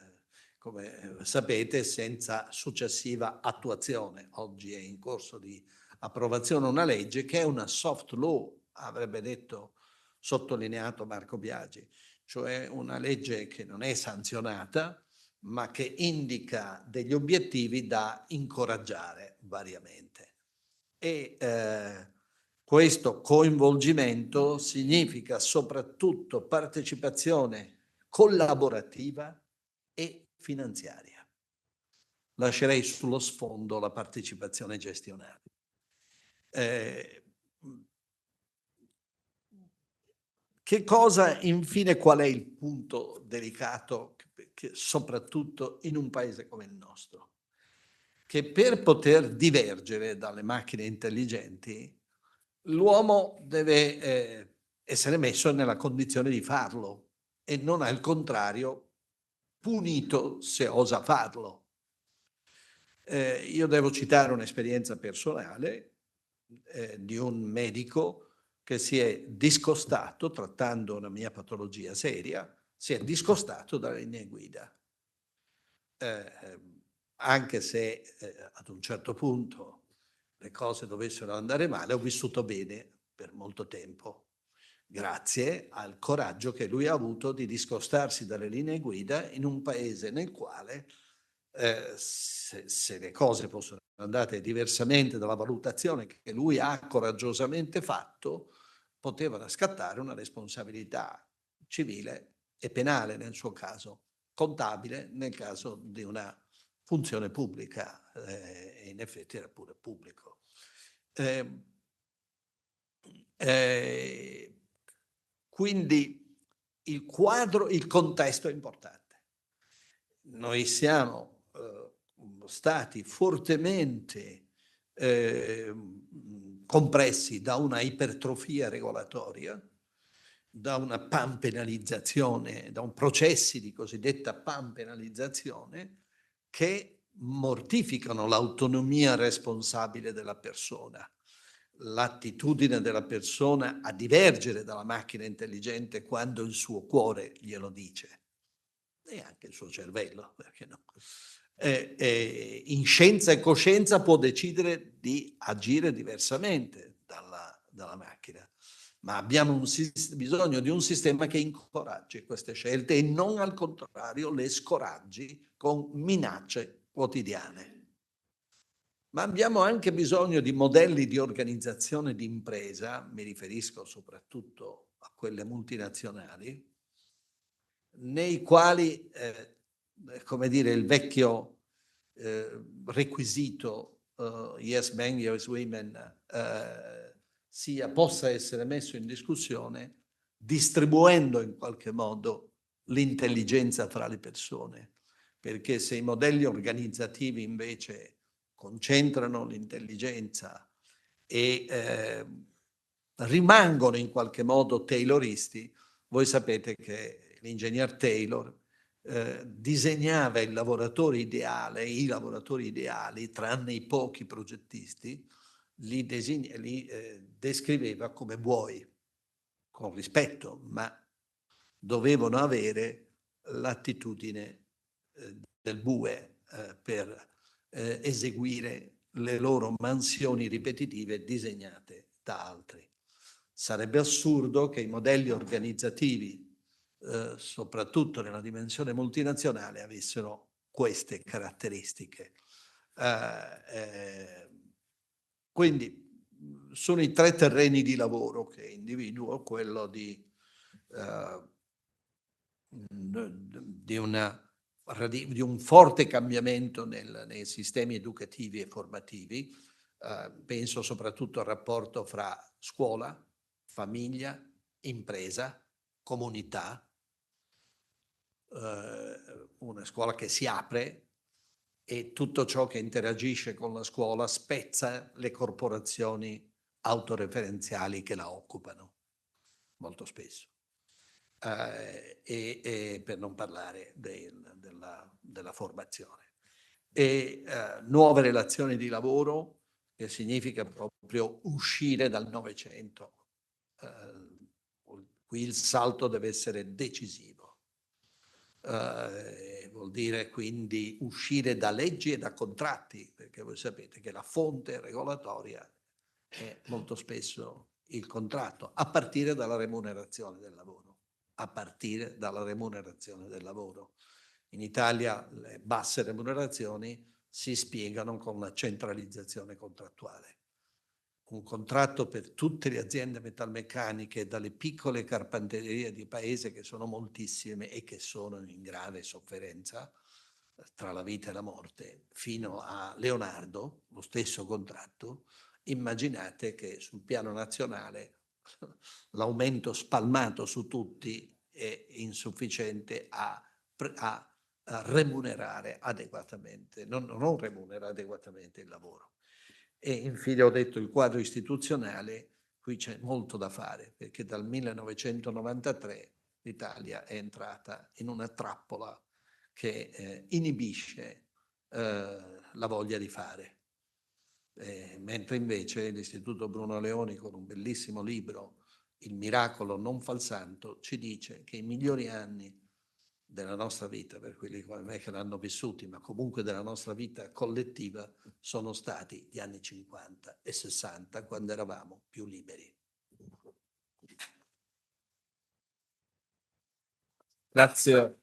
come sapete, senza successiva attuazione. Oggi è in corso di approvazione una legge che è una soft law, avrebbe detto, sottolineato Marco Biagi, cioè una legge che non è sanzionata, ma che indica degli obiettivi da incoraggiare variamente. E questo coinvolgimento significa soprattutto partecipazione collaborativa e finanziaria. Lascerei sullo sfondo la partecipazione gestionale. Che cosa, infine, qual è il punto delicato, che soprattutto in un paese come il nostro? Che per poter divergere dalle macchine intelligenti, l'uomo deve essere messo nella condizione di farlo e non al contrario punito se osa farlo. Io devo citare un'esperienza personale di un medico che si è discostato, trattando una mia patologia seria, si è discostato dalle linee guida. Anche se ad un certo punto le cose dovessero andare male, ho vissuto bene per molto tempo, grazie al coraggio che lui ha avuto di discostarsi dalle linee guida in un paese nel quale, se le cose fossero andate diversamente dalla valutazione che lui ha coraggiosamente fatto, poteva scattare una responsabilità civile e penale nel suo caso, contabile nel caso di una funzione pubblica, e in effetti era pure pubblico. Quindi il quadro, il contesto è importante. Noi siamo stati fortemente compressi da una ipertrofia regolatoria, da una panpenalizzazione, da un processi di cosiddetta panpenalizzazione che mortificano l'autonomia responsabile della persona. l'attitudine della persona a divergere dalla macchina intelligente quando il suo cuore glielo dice, e anche il suo cervello, perché no? In scienza e coscienza può decidere di agire diversamente dalla macchina, ma abbiamo bisogno di un sistema che incoraggi queste scelte e non al contrario le scoraggi con minacce quotidiane. Ma abbiamo anche bisogno di modelli di organizzazione di impresa, mi riferisco soprattutto a quelle multinazionali, nei quali, come dire, il vecchio requisito yes men, yes women possa essere messo in discussione, distribuendo in qualche modo l'intelligenza fra le persone, perché se i modelli organizzativi invece concentrano l'intelligenza e rimangono in qualche modo tayloristi, voi sapete che l'ingegner Taylor disegnava il lavoratore ideale, i lavoratori ideali, tranne i pochi progettisti, li descriveva come buoi, con rispetto, ma dovevano avere l'attitudine del bue per eseguire le loro mansioni ripetitive disegnate da altri. Sarebbe assurdo che i modelli organizzativi, soprattutto nella dimensione multinazionale, avessero queste caratteristiche. Quindi sono i 3 terreni di lavoro che individuo, quello di un forte cambiamento nei sistemi educativi e formativi. Penso soprattutto al rapporto fra scuola, famiglia, impresa, comunità, una scuola che si apre e tutto ciò che interagisce con la scuola spezza le corporazioni autoreferenziali che la occupano, molto spesso. E per non parlare della formazione. Nuove relazioni di lavoro, che significa proprio uscire dal Novecento. Qui il salto deve essere decisivo. Vuol dire quindi uscire da leggi e da contratti, perché voi sapete che la fonte regolatoria è molto spesso il contratto, a partire dalla remunerazione del lavoro. A partire dalla remunerazione del lavoro. In Italia le basse remunerazioni si spiegano con la centralizzazione contrattuale. Un contratto per tutte le aziende metalmeccaniche, dalle piccole carpenterie di paese, che sono moltissime e che sono in grave sofferenza tra la vita e la morte, fino a Leonardo, lo stesso contratto. Immaginate che sul piano nazionale l'aumento spalmato su tutti è insufficiente a remunerare adeguatamente, non remunera adeguatamente il lavoro. E infine ho detto il quadro istituzionale, qui c'è molto da fare, perché dal 1993 l'Italia è entrata in una trappola che inibisce la voglia di fare. Mentre invece l'Istituto Bruno Leoni, con un bellissimo libro, Il miracolo non fa il santo, ci dice che i migliori anni della nostra vita, per quelli come me che l'hanno vissuti, ma comunque della nostra vita collettiva, sono stati gli anni 50 e 60, quando eravamo più liberi. Grazie.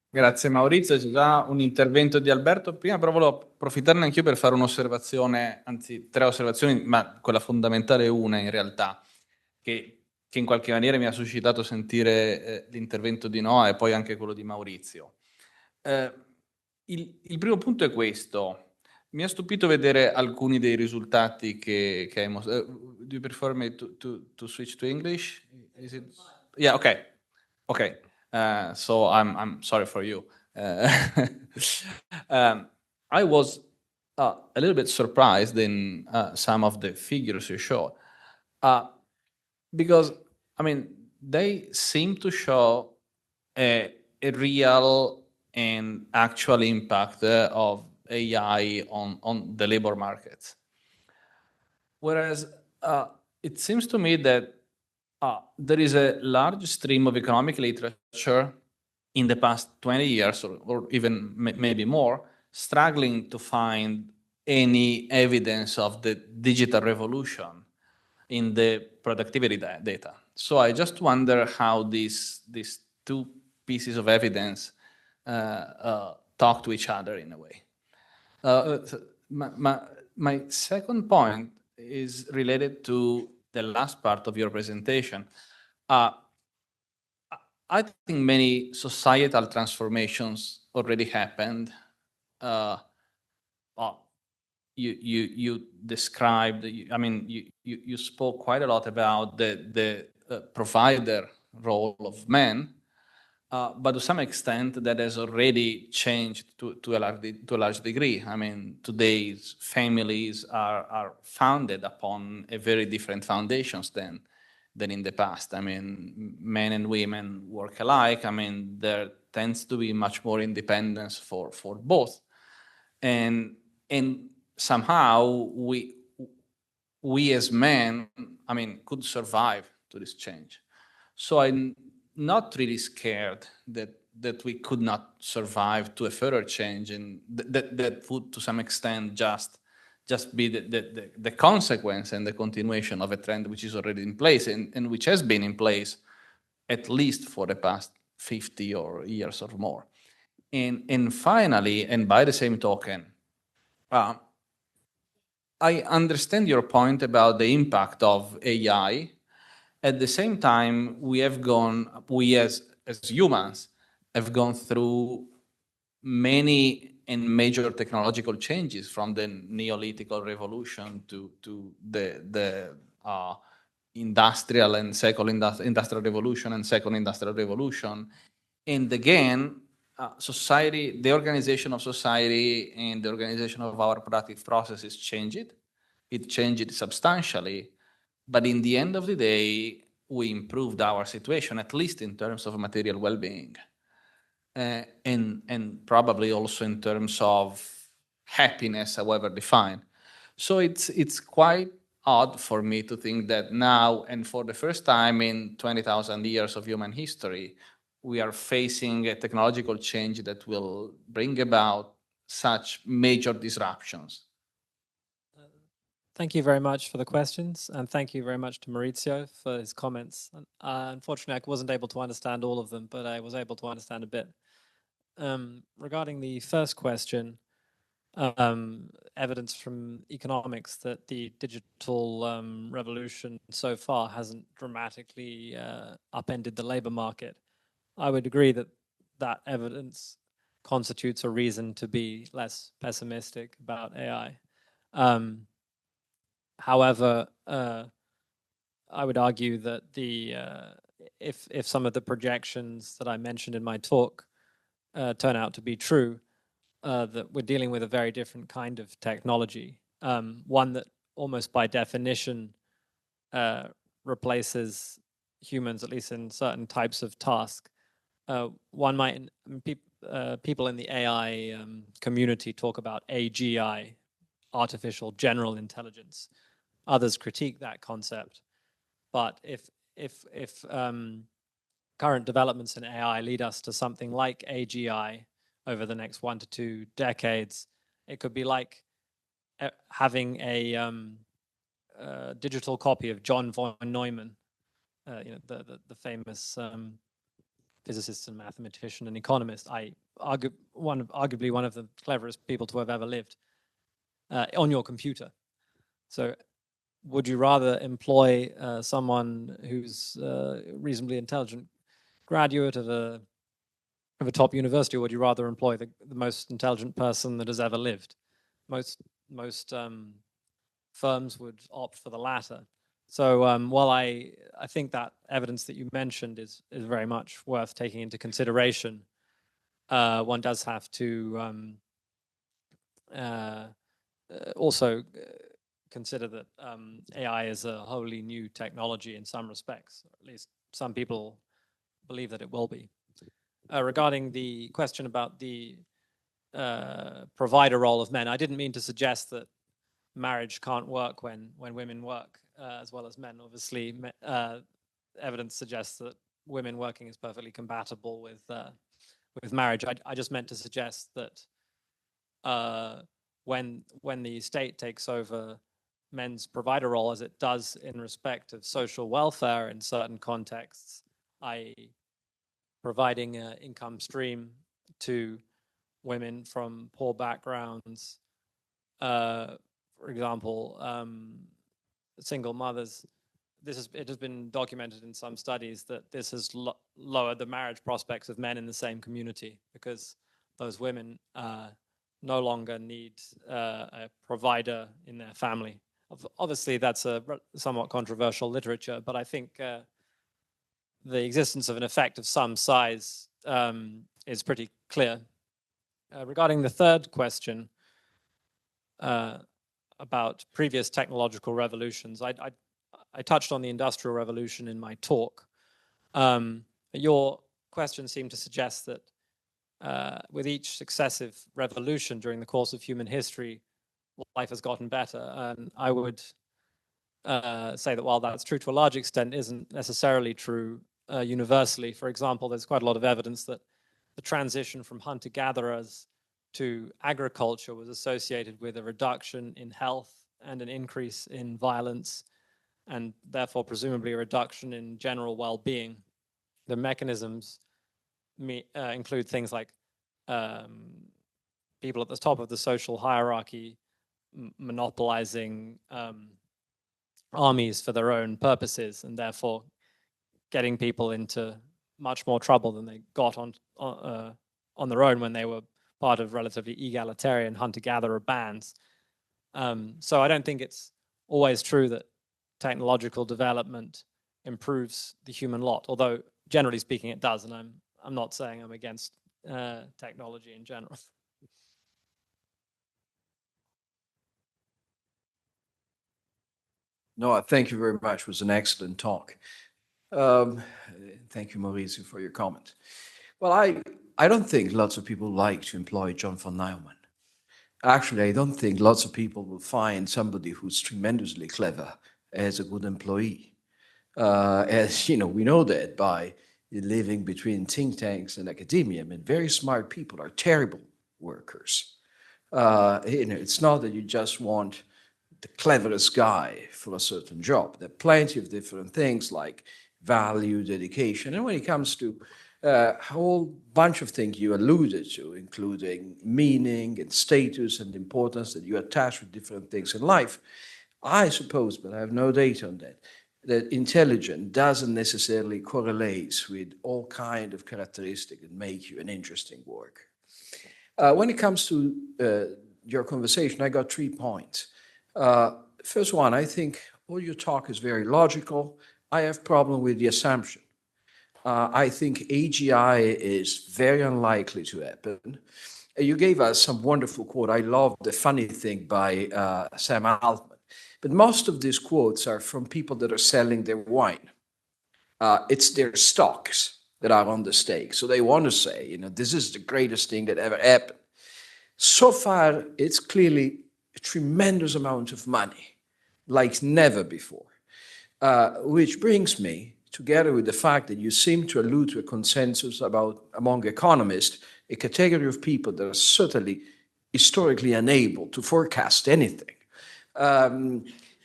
Grazie Maurizio, c'è già un intervento di Alberto prima, però volevo approfittarne anch'io per fare un'osservazione, anzi 3 osservazioni, ma quella fondamentale è una in realtà, che in qualche maniera mi ha suscitato sentire l'intervento di Noah e poi anche quello di Maurizio. Il primo punto è questo. Mi ha stupito vedere alcuni dei risultati che hai mostrato. Do you prefer me to switch to English? Is it... Yeah, okay. Okay. So I'm sorry for you. I was a little bit surprised in some of the figures you showed, because I mean they seem to show a real and actual impact of AI on the labor market. Whereas it seems to me that there is a large stream of economic literature in the past 20 years, or even maybe more, struggling to find any evidence of the digital revolution in the productivity data. So I just wonder how these two pieces of evidence talk to each other in a way. So my second point is related to the last part of your presentation. I think many societal transformations already happened. You described, I mean, you spoke quite a lot about the provider role of men, but to some extent that has already changed to a large degree. I mean, today's families are founded upon a very different foundations than in the past. I mean, men and women work alike. I mean, there tends to be much more independence for both, and somehow we as men, I mean, could survive to this change. So I'm not really scared that we could not survive to a further change, and that would to some extent just be the consequence and the continuation of a trend which is already in place and which has been in place at least for the past 50 or years or more. And finally, and by the same token, I understand your point about the impact of AI. At the same time, we as humans have gone through many and major technological changes, from the Neolithic revolution to the industrial and second industrial revolution and second industrial revolution. And again, society, the organization of society and the organization of our productive processes changed. It changed substantially. But in the end of the day, we improved our situation, at least in terms of material well-being, and probably also in terms of happiness, however defined. So it's quite odd for me to think that now, and for the first time in 20,000 years of human history, we are facing a technological change that will bring about such major disruptions. Thank you very much for the questions, and thank you very much to Maurizio for his comments. Unfortunately, I wasn't able to understand all of them, but I was able to understand a bit. Regarding the first question, evidence from economics that the digital revolution so far hasn't dramatically upended the labor market. I would agree that that evidence constitutes a reason to be less pessimistic about AI. However, I would argue that if some of the projections that I mentioned in my talk turn out to be true, that we're dealing with a very different kind of technology, one that almost by definition replaces humans, at least in certain types of tasks. One might, people in the AI community talk about AGI, artificial general intelligence. Others critique that concept, but if current developments in AI lead us to something like AGI over the next 1 to 2 decades, it could be like having a digital copy of John von Neumann, the famous physicist and mathematician and economist. Arguably one of the cleverest people to have ever lived, on your computer. So would you rather employ someone who's a reasonably intelligent graduate of a top university, or would you rather employ the most intelligent person that has ever lived? Most firms would opt for the latter. So while I think that evidence that you mentioned is very much worth taking into consideration, one does have to also consider that AI is a wholly new technology in some respects, or at least some people believe that it will be. Regarding the question about the provider role of men, I didn't mean to suggest that marriage can't work when women work as well as men. Obviously, evidence suggests that women working is perfectly compatible with marriage. I just meant to suggest that when the state takes over men's provider role, as it does in respect of social welfare in certain contexts, i.e. providing an income stream to women from poor backgrounds, for example, single mothers. It has been documented in some studies that this has lowered the marriage prospects of men in the same community, because those women no longer need a provider in their family. Obviously, that's a somewhat controversial literature, but I think the existence of an effect of some size is pretty clear. Regarding the third question about previous technological revolutions, I touched on the Industrial Revolution in my talk. Your question seemed to suggest that with each successive revolution during the course of human history, life has gotten better. And I would say that while that's true to a large extent, isn't necessarily true universally. For example, there's quite a lot of evidence that the transition from hunter-gatherers to agriculture was associated with a reduction in health and an increase in violence, and therefore presumably a reduction in general well-being. The mechanisms include things like people at the top of the social hierarchy monopolizing armies for their own purposes, and therefore getting people into much more trouble than they got on their own when they were part of relatively egalitarian hunter-gatherer bands. So I don't think it's always true that technological development improves the human lot, although generally speaking it does, and I'm not saying I'm against technology in general. Noah, thank you very much. It was an excellent talk. Thank you, Maurizio, for your comment. Well, I don't think lots of people like to employ John von Neumann. Actually, I don't think lots of people will find somebody who's tremendously clever as a good employee. As you know, we know that by living between think tanks and academia. I mean, very smart people are terrible workers. It's not that you just want the cleverest guy for a certain job. There are plenty of different things like value, dedication, and when it comes to a whole bunch of things you alluded to, including meaning and status and importance that you attach with different things in life, I suppose, but I have no data on that, that intelligence doesn't necessarily correlate with all kind of characteristics that make you an interesting worker. When it comes to your conversation, I got 3 points. First one, I think all your talk is very logical. I have problem with the assumption. I think AGI is very unlikely to happen. You gave us some wonderful quote. I love the funny thing by Sam Altman. But most of these quotes are from people that are selling their wine. It's their stocks that are on the stake. So they want to say, this is the greatest thing that ever happened. So far, it's clearly a tremendous amount of money, like never before, which brings me, together with the fact that you seem to allude to a consensus among economists, a category of people that are certainly historically unable to forecast anything.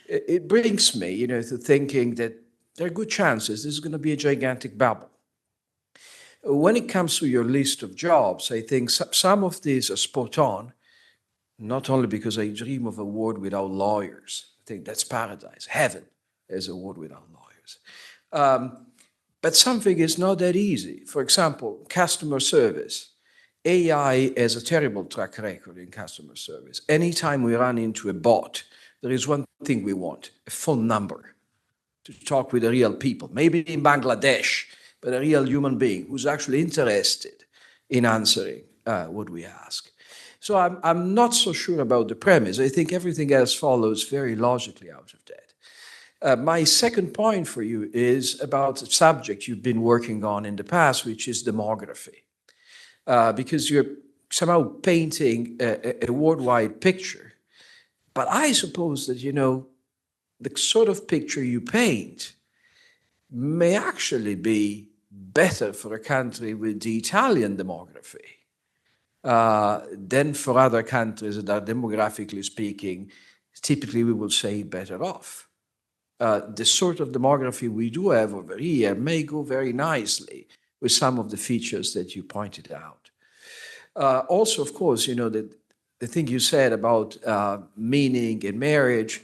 It brings me, to thinking that there are good chances this is going to be a gigantic bubble. When it comes to your list of jobs, I think some of these are spot on, not only because I dream of a world without lawyers. I think that's paradise, heaven is a world without lawyers. But something is not that easy. For example, customer service. AI has a terrible track record in customer service. Anytime we run into a bot, there is one thing we want, a phone number to talk with the real people, maybe in Bangladesh, but a real human being who's actually interested in answering what we ask. So I'm not so sure about the premise. I think everything else follows very logically out of that. My second point for you is about a subject you've been working on in the past, which is demography. Because you're somehow painting a worldwide picture But I suppose that, the sort of picture you paint may actually be better for a country with the Italian demography than for other countries that are demographically speaking, typically we will say better off. The sort of demography we do have over here may go very nicely with some of the features that you pointed out. Also, of course, the thing you said about meaning in marriage,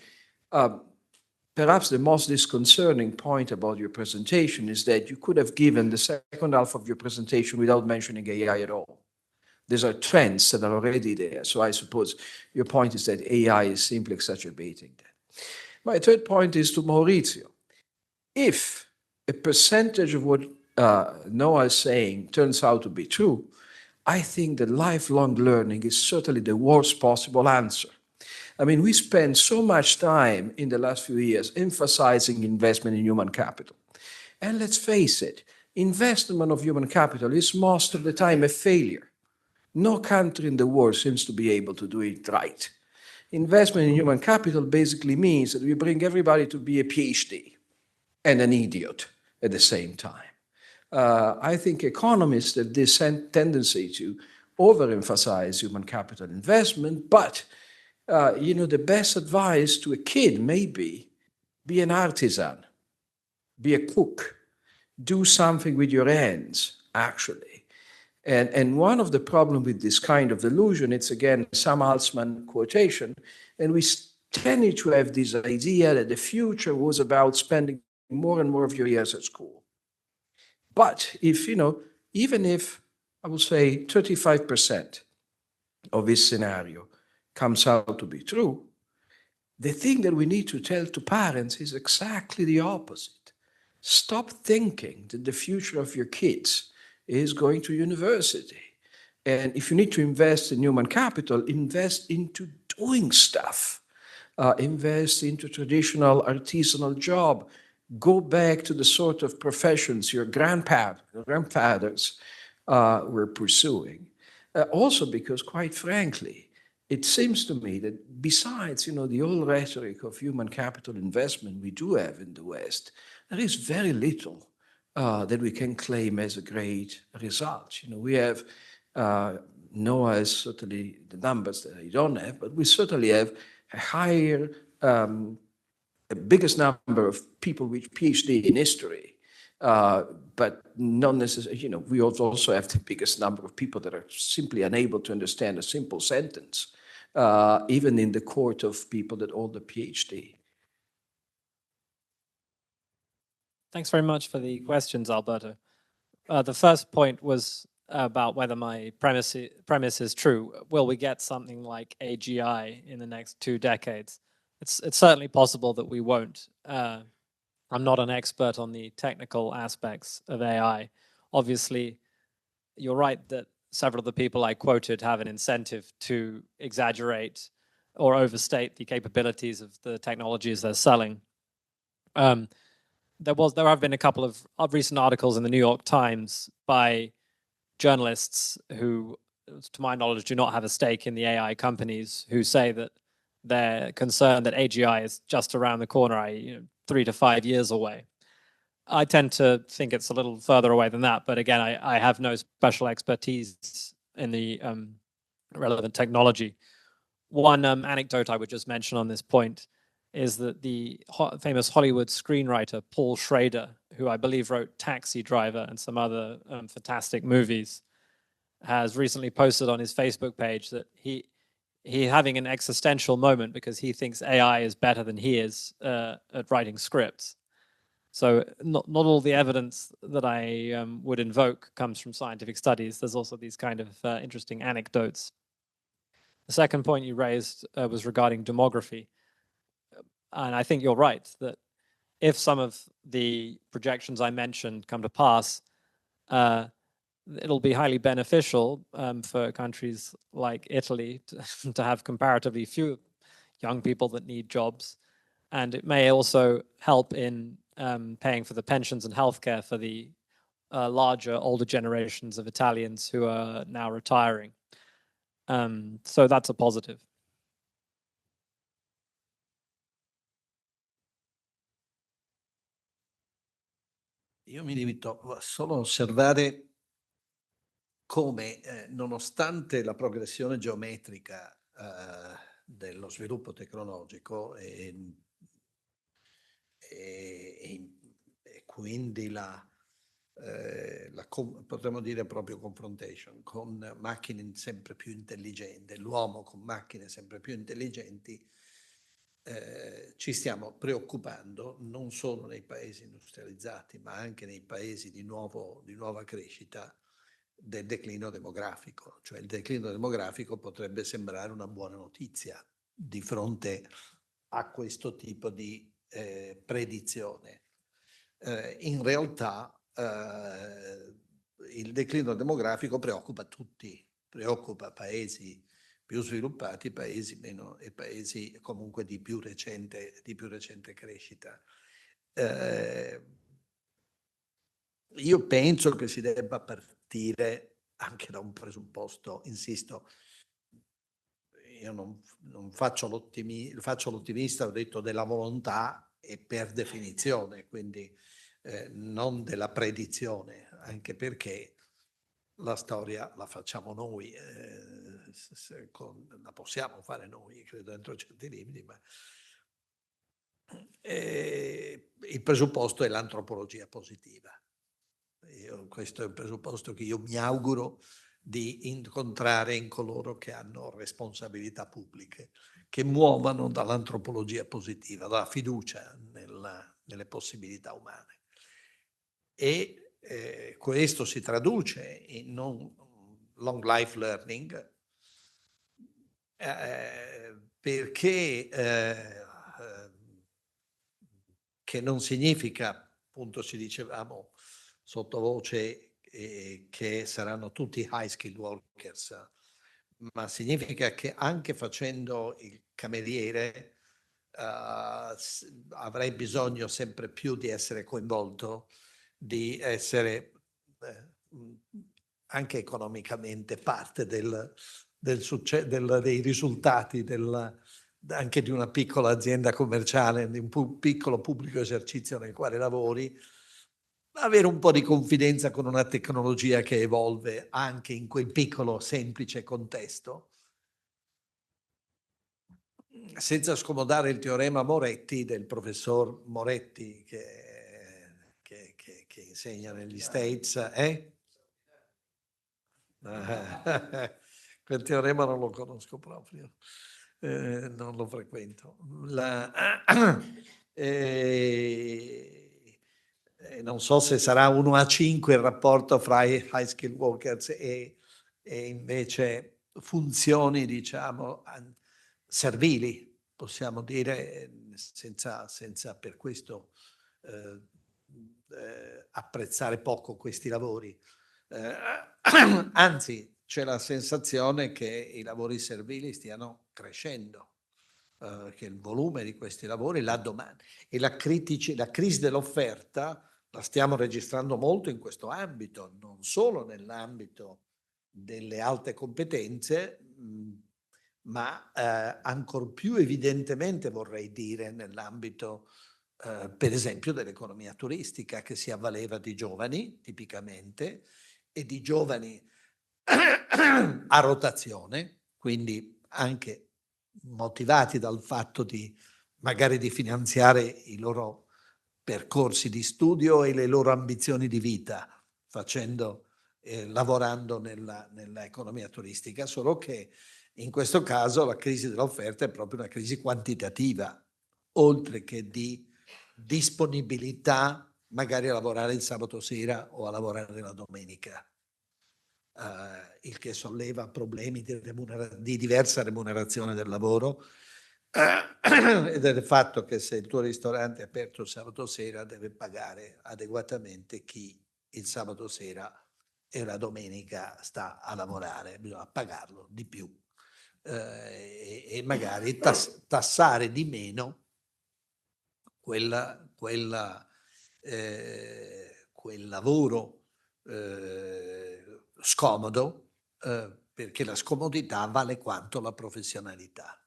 perhaps the most disconcerting point about your presentation is that you could have given the second half of your presentation without mentioning AI at all. These are trends that are already there. So I suppose your point is that AI is simply exacerbating that. My third point is to Maurizio. If a percentage of what Noah is saying turns out to be true, I think that lifelong learning is certainly the worst possible answer. I mean, we spend so much time in the last few years emphasizing investment in human capital. And let's face it, investment of human capital is most of the time a failure. No country in the world seems to be able to do it right. Investment in human capital basically means that we bring everybody to be a PhD and an idiot at the same time. I think economists have this tendency to overemphasize human capital investment, but the best advice to a kid may be an artisan, be a cook, do something with your hands, actually. And one of the problems with this kind of delusion, it's again Sam Altman quotation, and we tended to have this idea that the future was about spending more and more of your years at school. But if, even if, I would say 35% of this scenario comes out to be true, the thing that we need to tell to parents is exactly the opposite. Stop thinking that the future of your kids is going to university. And if you need to invest in human capital, invest into doing stuff. Invest into traditional artisanal job. Go back to the sort of professions your grandfathers were pursuing. Also because, quite frankly, it seems to me that besides, the old rhetoric of human capital investment we do have in the West, there is very little that we can claim as a great result. We have, Noah has certainly the numbers that I don't have, but we certainly have a higher, the biggest number of people with PhD in history, but not necessarily, we also have the biggest number of people that are simply unable to understand a simple sentence, even in the court of people that hold a PhD. Thanks very much for the questions, Alberto. The first point was about whether my premise is true. Will we get something like AGI in the next 2 decades? It's certainly possible that we won't. I'm not an expert on the technical aspects of AI. Obviously, you're right that several of the people I quoted have an incentive to exaggerate or overstate the capabilities of the technologies they're selling. There have been a couple of recent articles in the New York Times by journalists who, to my knowledge, do not have a stake in the AI companies, who say that they're concerned that AGI is just around the corner, 3 to 5 years away. I tend to think it's a little further away than that, but again, I have no special expertise in the relevant technology. One anecdote I would just mention on this point is that the famous Hollywood screenwriter Paul Schrader, who I believe wrote Taxi Driver and some other fantastic movies, has recently posted on his Facebook page that he having an existential moment because he thinks AI is better than he is at writing scripts. So not all the evidence that I would invoke comes from scientific studies. There's also these kind of interesting anecdotes. The second point you raised was regarding demography. And I think you're right that if some of the projections I mentioned come to pass, it'll be highly beneficial for countries like Italy to have comparatively few young people that need jobs. And it may also help in paying for the pensions and healthcare for the larger, older generations of Italians who are now retiring. So that's a positive. Io mi limito solo a osservare come, nonostante la progressione geometrica dello sviluppo tecnologico e quindi potremmo dire proprio confrontation con macchine sempre più intelligenti, l'uomo con macchine sempre più intelligenti, ci stiamo preoccupando non solo nei paesi industrializzati, ma anche nei paesi di nuova crescita del declino demografico. Cioè il declino demografico potrebbe sembrare una buona notizia di fronte a questo tipo di predizione. In realtà il declino demografico preoccupa tutti, preoccupa paesi più sviluppati, paesi meno e paesi comunque di più recente crescita. Io penso che si debba partire anche da un presupposto, insisto, io non faccio l'ottimista, ho detto della volontà e per definizione, quindi non della predizione, anche perché la storia la facciamo noi, la possiamo fare noi, credo dentro certi limiti, ma il presupposto è l'antropologia positiva. Questo è il presupposto che io mi auguro di incontrare in coloro che hanno responsabilità pubbliche, che muovano dall'antropologia positiva, dalla fiducia nelle possibilità umane. E questo si traduce in un long life learning, perché che non significa, appunto ci dicevamo sottovoce, che saranno tutti high skilled workers, ma significa che anche facendo il cameriere avrei bisogno sempre più di essere coinvolto, di essere anche economicamente parte dei risultati anche di una piccola azienda commerciale, di un piccolo pubblico esercizio nel quale lavori, avere un po' di confidenza con una tecnologia che evolve anche in quel piccolo semplice contesto, senza scomodare il teorema Moretti del professor Moretti che insegna negli States. Quel teorema non lo conosco proprio, non lo frequento. Non so se sarà 1:5 il rapporto fra i high skill workers e invece funzioni, diciamo, servili, possiamo dire, senza per questo apprezzare poco questi lavori. Anzi, c'è la sensazione che i lavori servili stiano crescendo, che il volume di questi lavori, la domanda e la crisi dell'offerta la stiamo registrando molto in questo ambito, non solo nell'ambito delle alte competenze, ma ancor più evidentemente, vorrei dire, nell'ambito per esempio dell'economia turistica, che si avvaleva di giovani tipicamente e di giovani a rotazione, quindi anche motivati dal fatto magari di finanziare i loro percorsi di studio e le loro ambizioni di vita, lavorando nella economia turistica, solo che in questo caso la crisi dell'offerta è proprio una crisi quantitativa, oltre che di disponibilità magari a lavorare il sabato sera o a lavorare la domenica. Il che solleva problemi di diversa remunerazione del lavoro e del fatto che se il tuo ristorante è aperto il sabato sera deve pagare adeguatamente chi il sabato sera e la domenica sta a lavorare, bisogna pagarlo di più e magari tassare di meno quel lavoro scomodo, perché la scomodità vale quanto la professionalità,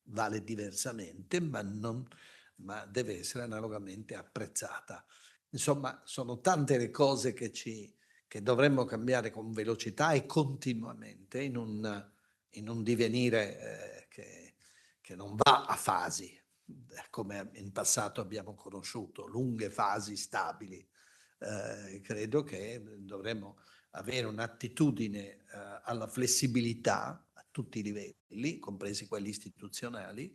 vale diversamente, ma deve essere analogamente apprezzata. Insomma, sono tante le cose che dovremmo cambiare con velocità e continuamente in un divenire che non va a fasi, come in passato abbiamo conosciuto, lunghe fasi stabili. Credo che dovremmo avere un'attitudine alla flessibilità a tutti i livelli, compresi quelli istituzionali,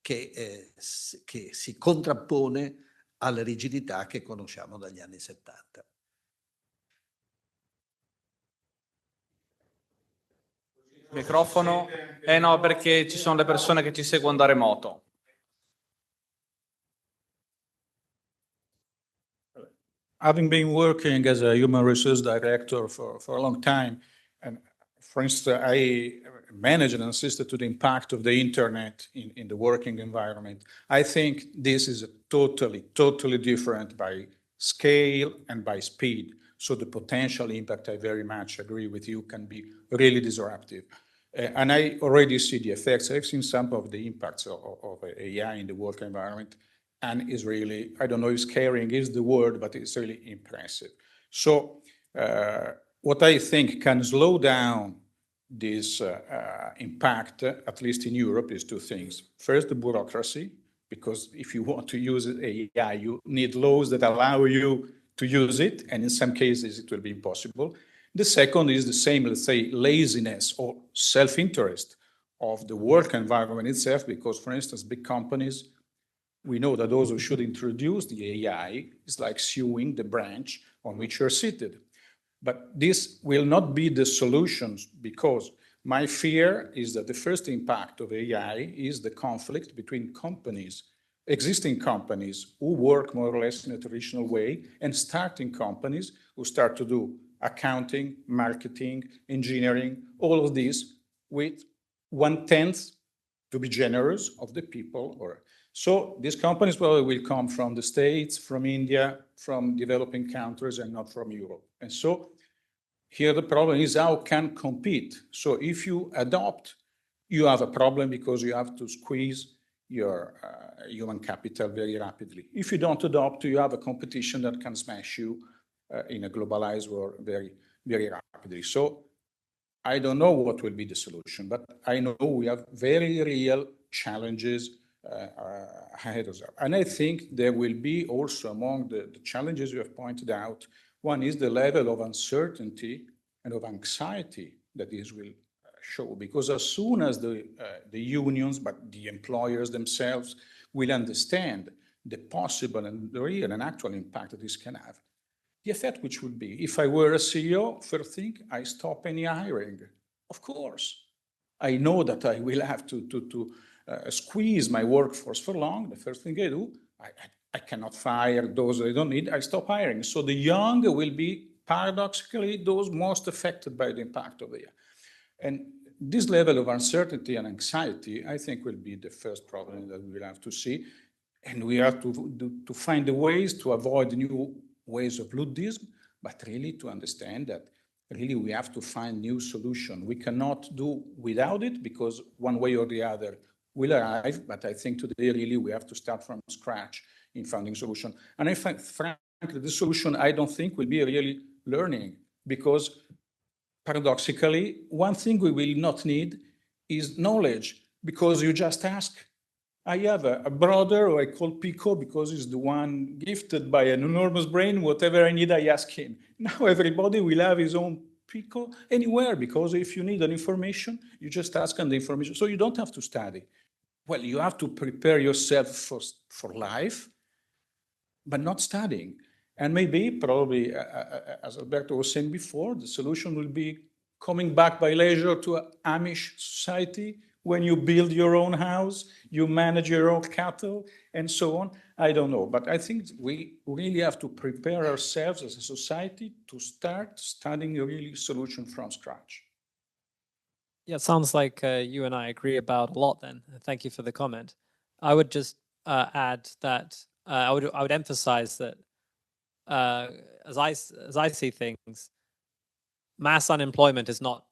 che si contrappone alla rigidità che conosciamo dagli anni 70. Microfono? No, perché ci sono le persone che ci seguono da remoto. Having been working as a human resource director for a long time, and for instance, I managed and assisted to the impact of the internet in the working environment. I think this is totally different by scale and by speed. So the potential impact, I very much agree with you, can be really disruptive. And I already see the effects. I've seen some of the impacts of AI in the work environment, and is really, I don't know if scaring is the word, but it's really impressive. So what I think can slow down this impact, at least in Europe, is two things. First, the bureaucracy, because if you want to use AI, you need laws that allow you to use it, and in some cases it will be impossible. The second is the same, let's say, laziness or self-interest of the work environment itself, because, for instance, big companies, we know that those who should introduce the AI is like suing the branch on which you're seated. But this will not be the solutions, because my fear is that the first impact of AI is the conflict between companies, existing companies who work more or less in a traditional way, and starting companies who start to do accounting, marketing, engineering, all of these with 1/10, to be generous, of the people. So these companies probably will come from the States, from India, from developing countries, and not from Europe. And so here the problem is how can compete. So if you adopt, you have a problem because you have to squeeze your human capital very rapidly. If you don't adopt, you have a competition that can smash you in a globalized world very, very rapidly. So I don't know what will be the solution, but I know we have very real challenges ahead of us. And I think there will be also among the challenges you have pointed out, one is the level of uncertainty and of anxiety that this will show, because as soon as the unions, but the employers themselves will understand the possible and the real and actual impact that this can have, the effect which would be, if I were a CEO, first thing, I stop any hiring. Of course, I know that I will have to squeeze my workforce for long. The first thing I do, I cannot fire those I don't need, I stop hiring. So the young will be paradoxically those most affected by the impact of AI. And this level of uncertainty and anxiety, I think, will be the first problem that we will have to see. And we have to find the ways to avoid new ways of Luddism, but really to understand that really we have to find new solutions. We cannot do without it, because one way or the other will arrive, but I think today really we have to start from scratch in finding solution. And I think, frankly, the solution I don't think will be really learning, because paradoxically, one thing we will not need is knowledge, because you just ask. I have a brother who I call Pico because he's the one gifted by an enormous brain. Whatever I need, I ask him. Now everybody will have his own Pico anywhere, because if you need an information, you just ask on the information. So you don't have to study. Well, you have to prepare yourself for life, but not studying. And maybe, probably, as Alberto was saying before, the solution will be coming back by leisure to an Amish society, when you build your own house, you manage your own cattle, and so on. I don't know, but I think we really have to prepare ourselves as a society to start studying a really solution from scratch. Yeah, it sounds like you and I agree about a lot then. Thank you for the comment. I would just add that I would emphasize that as I see things, mass unemployment is not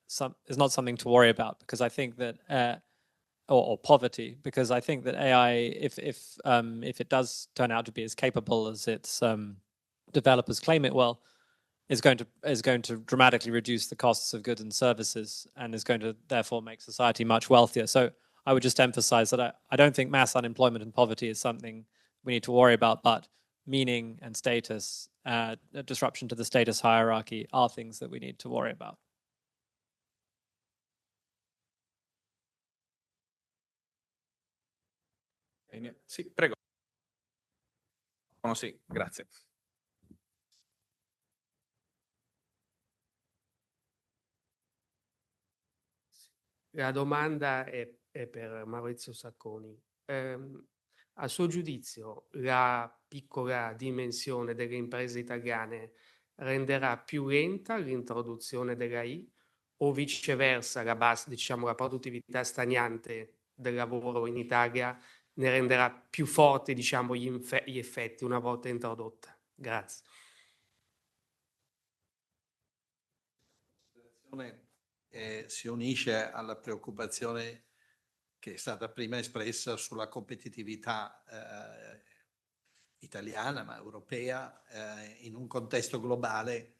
something to worry about, because I think that or poverty, because I think that AI, if it does turn out to be as capable as it's developers claim it will, is going to dramatically reduce the costs of goods and services, and is going to therefore make society much wealthier. So I would just emphasize that I don't think mass unemployment and poverty is something we need to worry about, but meaning and status, disruption to the status hierarchy are things that we need to worry about. Sì, prego. Sì, grazie. La domanda è per Maurizio Sacconi. A suo giudizio, la piccola dimensione delle imprese italiane renderà più lenta l'introduzione della I, o viceversa la produttività stagnante del lavoro in Italia ne renderà più forti, gli effetti una volta introdotta? Grazie. Si unisce alla preoccupazione che è stata prima espressa sulla competitività italiana, ma europea, in un contesto globale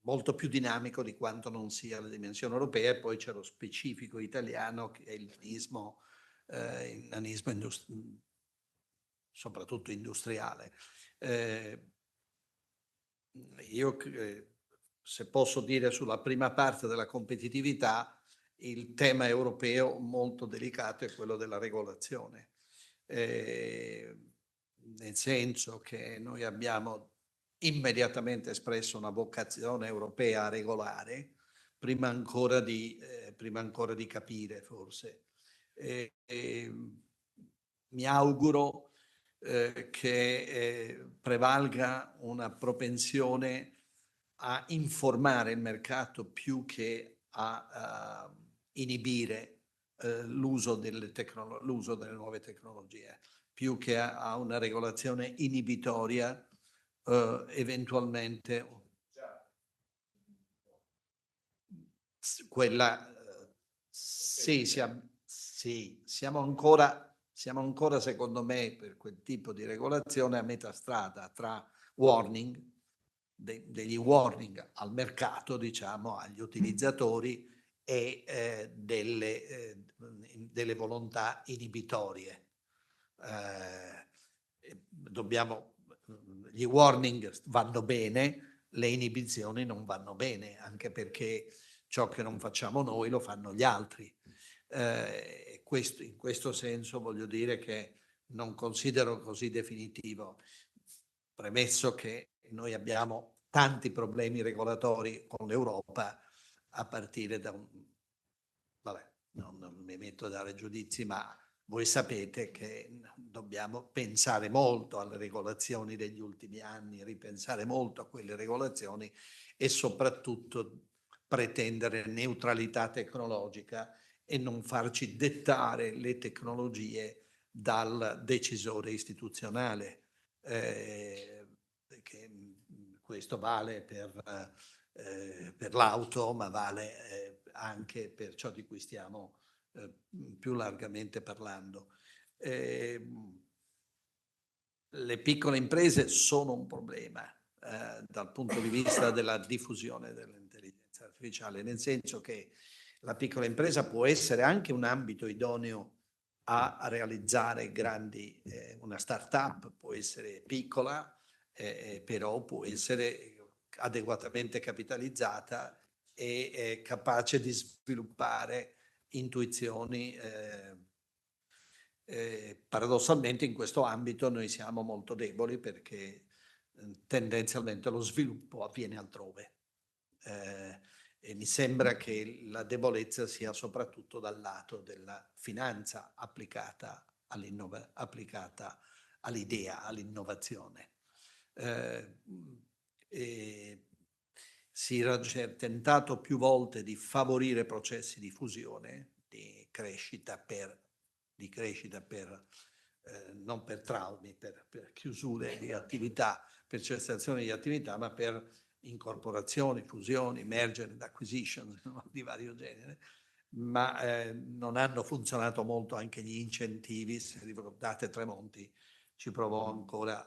molto più dinamico di quanto non sia la dimensione europea, e poi c'è lo specifico italiano che è il nanismo soprattutto industriale. Io se posso dire sulla prima parte della competitività, il tema europeo molto delicato è quello della regolazione, nel senso che noi abbiamo immediatamente espresso una vocazione europea a regolare, prima ancora di capire forse. Mi auguro che prevalga una propensione a informare il mercato più che a inibire l'uso delle nuove tecnologie, più che a una regolazione inibitoria eventualmente quella sì, siamo ancora secondo me per quel tipo di regolazione a metà strada tra warning, degli warning al mercato, diciamo, agli utilizzatori, e delle volontà inibitorie. Gli warning vanno bene, le inibizioni non vanno bene, anche perché ciò che non facciamo noi lo fanno gli altri. In questo senso voglio dire che non considero così definitivo, premesso che noi abbiamo tanti problemi regolatori con l'Europa, a partire da vabbè, non mi metto a dare giudizi, ma voi sapete che dobbiamo pensare molto alle regolazioni degli ultimi anni, ripensare molto a quelle regolazioni e soprattutto pretendere neutralità tecnologica e non farci dettare le tecnologie dal decisore istituzionale. Che questo vale per l'auto, ma vale anche per ciò di cui stiamo più largamente parlando. Le piccole imprese sono un problema dal punto di vista della diffusione dell'intelligenza artificiale, nel senso che la piccola impresa può essere anche un ambito idoneo a realizzare grandi, una startup può essere piccola, però può essere adeguatamente capitalizzata e capace di sviluppare intuizioni. Paradossalmente in questo ambito noi siamo molto deboli, perché tendenzialmente lo sviluppo avviene altrove. E mi sembra che la debolezza sia soprattutto dal lato della finanza applicata all'idea, all'innovazione. Si è tentato più volte di favorire processi di fusione, di crescita non per traumi, per chiusure di attività, per cessazione di attività, ma per incorporazioni, fusioni, merger and acquisition, no? Di vario genere, ma non hanno funzionato molto anche gli incentivi. Se ricordate, Tremonti ci provò ancora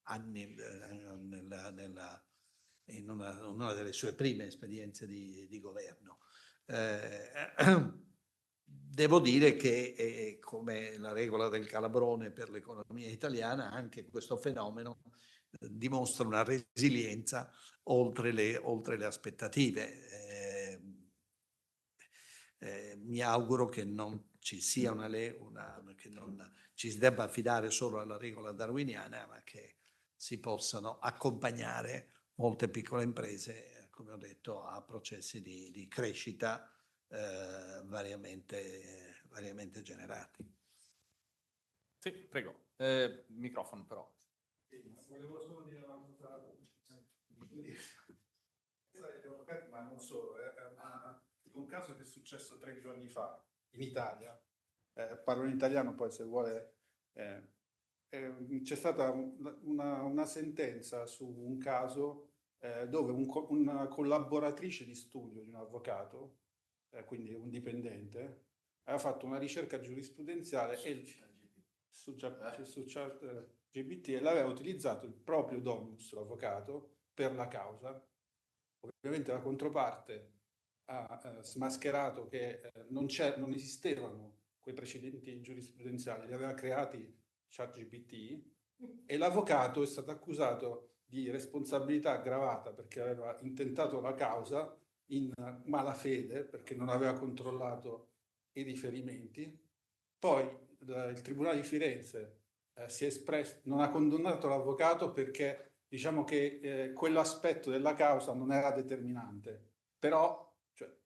anni in una delle sue prime esperienze di governo. Devo dire che, come la regola del calabrone per l'economia italiana, anche questo fenomeno dimostra una resilienza oltre le aspettative. Mi auguro che non ci sia che non ci si debba affidare solo alla regola darwiniana, ma che si possano accompagnare molte piccole imprese, come ho detto, a processi di crescita variamente generati. Sì, prego. Microfono però. Volevo solo dire una cosa, ma non solo, un caso che è successo 3 giorni fa in Italia. Parlo in italiano, poi se vuole. C'è stata una sentenza su un caso dove una collaboratrice di studio di un avvocato, quindi un dipendente, aveva fatto una ricerca giurisprudenziale su ChatGPT e l'aveva utilizzato il proprio domus, l'avvocato, per la causa. Ovviamente la controparte ha smascherato che non esistevano quei precedenti giurisprudenziali, li aveva creati ChatGPT, e l'avvocato è stato accusato di responsabilità aggravata perché aveva intentato la causa in malafede perché non aveva controllato i riferimenti. Poi il Tribunale di Firenze si è espresso, non ha condannato l'avvocato perché diciamo che quell'aspetto della causa non era determinante, però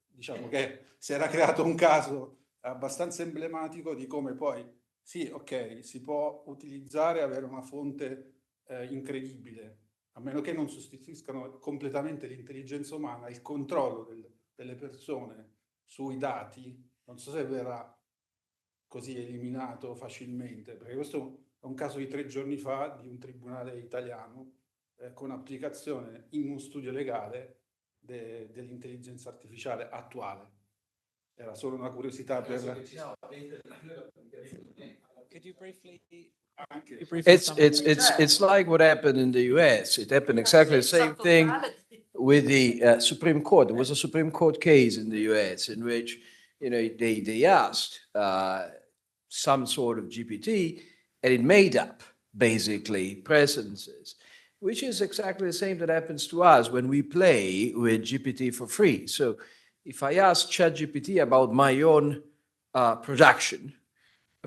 diciamo che si era creato un caso abbastanza emblematico di come poi sì, ok, si può utilizzare e avere una fonte incredibile, a meno che non sostituiscano completamente l'intelligenza umana, il controllo delle persone sui dati, non so se verrà così eliminato facilmente, perché questo è un caso di 3 giorni fa di un tribunale italiano con applicazione in uno studio legale dell'intelligenza artificiale attuale. Era solo una curiosità per... Could you briefly It's like what happened in the US. It happened exactly the same thing with the Supreme Court. There was a Supreme Court case in the US in which, they asked some sort of GPT, and it made up basically presences, which is exactly the same that happens to us when we play with GPT for free. So if I ask ChatGPT about my own production,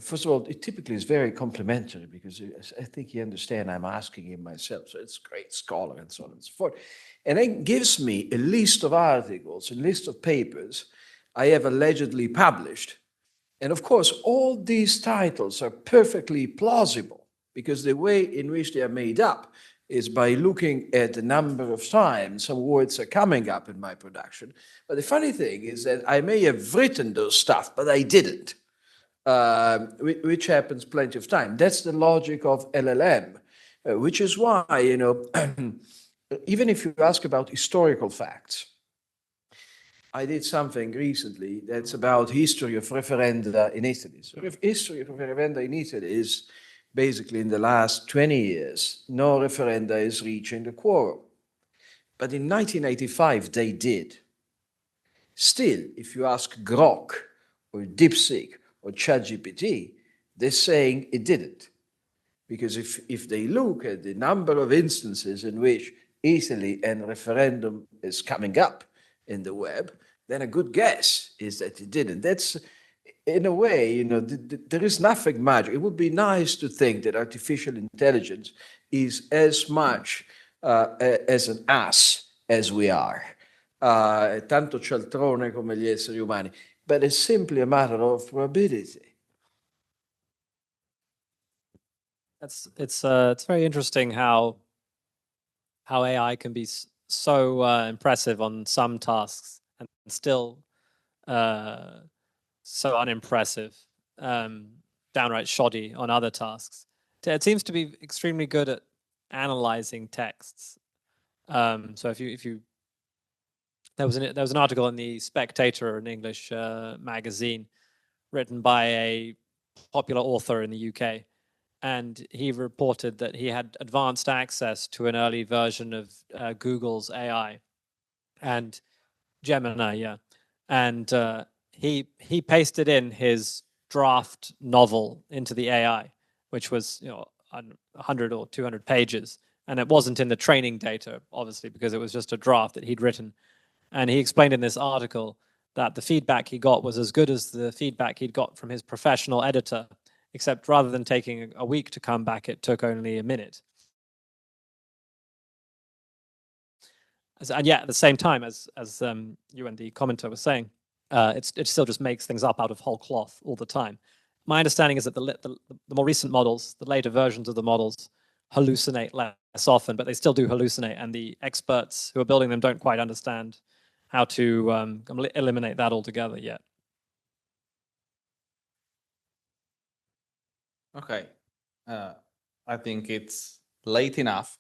first of all, it typically is very complimentary because I think he understands I'm asking him myself. So it's a great scholar and so on and so forth. And it gives me a list of articles, a list of papers I have allegedly published. And of course, all these titles are perfectly plausible because the way in which they are made up is by looking at the number of times some words are coming up in my production. But the funny thing is that I may have written those stuff, but I didn't. Which happens plenty of time. That's the logic of LLM, which is why, even if you ask about historical facts, I did something recently that's about history of referenda in Italy. So history of referenda in Italy is basically in the last 20 years, no referenda is reaching the quorum. But in 1985, they did. Still, if you ask Grok or DeepSeek or ChatGPT, they're saying it didn't. Because if they look at the number of instances in which Italy and referendum is coming up in the web, then a good guess is that it didn't. That's, in a way, there is nothing magic. It would be nice to think that artificial intelligence is as much as an ass as we are. È tanto cialtrone come gli esseri umani. But it's simply a matter of probability. It's very interesting how AI can be so impressive on some tasks and still so unimpressive, downright shoddy on other tasks. It seems to be extremely good at analyzing texts. So if you there was an article in the Spectator, an English magazine, written by a popular author in the UK, and he reported that he had advanced access to an early version of Google's AI and Gemini, yeah. And he pasted in his draft novel into the AI, which was 100 or 200 pages, and it wasn't in the training data, obviously, because it was just a draft that he'd written. And he explained in this article that the feedback he got was as good as the feedback he'd got from his professional editor, except rather than taking a week to come back, it took only a minute. And yet, at the same time, as you and the commenter were saying, it still just makes things up out of whole cloth all the time. My understanding is that the more recent models, the later versions of the models, hallucinate less often, but they still do hallucinate, and the experts who are building them don't quite understand how to eliminate that altogether yet. Okay, I think it's late enough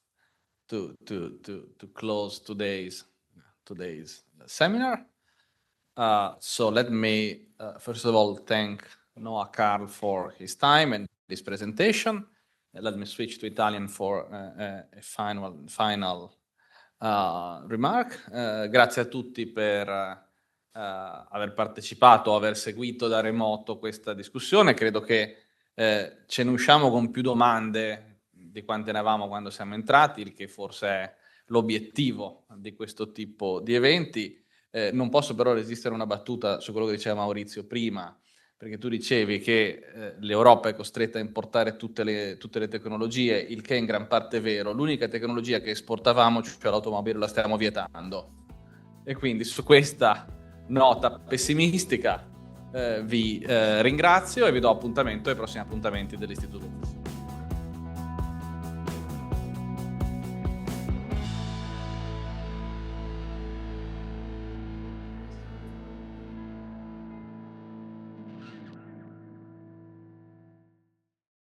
to close today's seminar. So let me first of all thank Noah Carl for his time and this presentation. Let me switch to Italian for a final remark. Grazie a tutti per aver partecipato, aver seguito da remoto questa discussione. Credo che ce ne usciamo con più domande di quante ne avevamo quando siamo entrati, il che forse è l'obiettivo di questo tipo di eventi. Non posso però resistere a una battuta su quello che diceva Maurizio prima, perché tu dicevi che l'Europa è costretta a importare tutte le tecnologie, il che è in gran parte vero. L'unica tecnologia che esportavamo, cioè l'automobile, la stiamo vietando. E quindi su questa nota pessimistica vi ringrazio e vi do appuntamento ai prossimi appuntamenti dell'Istituto.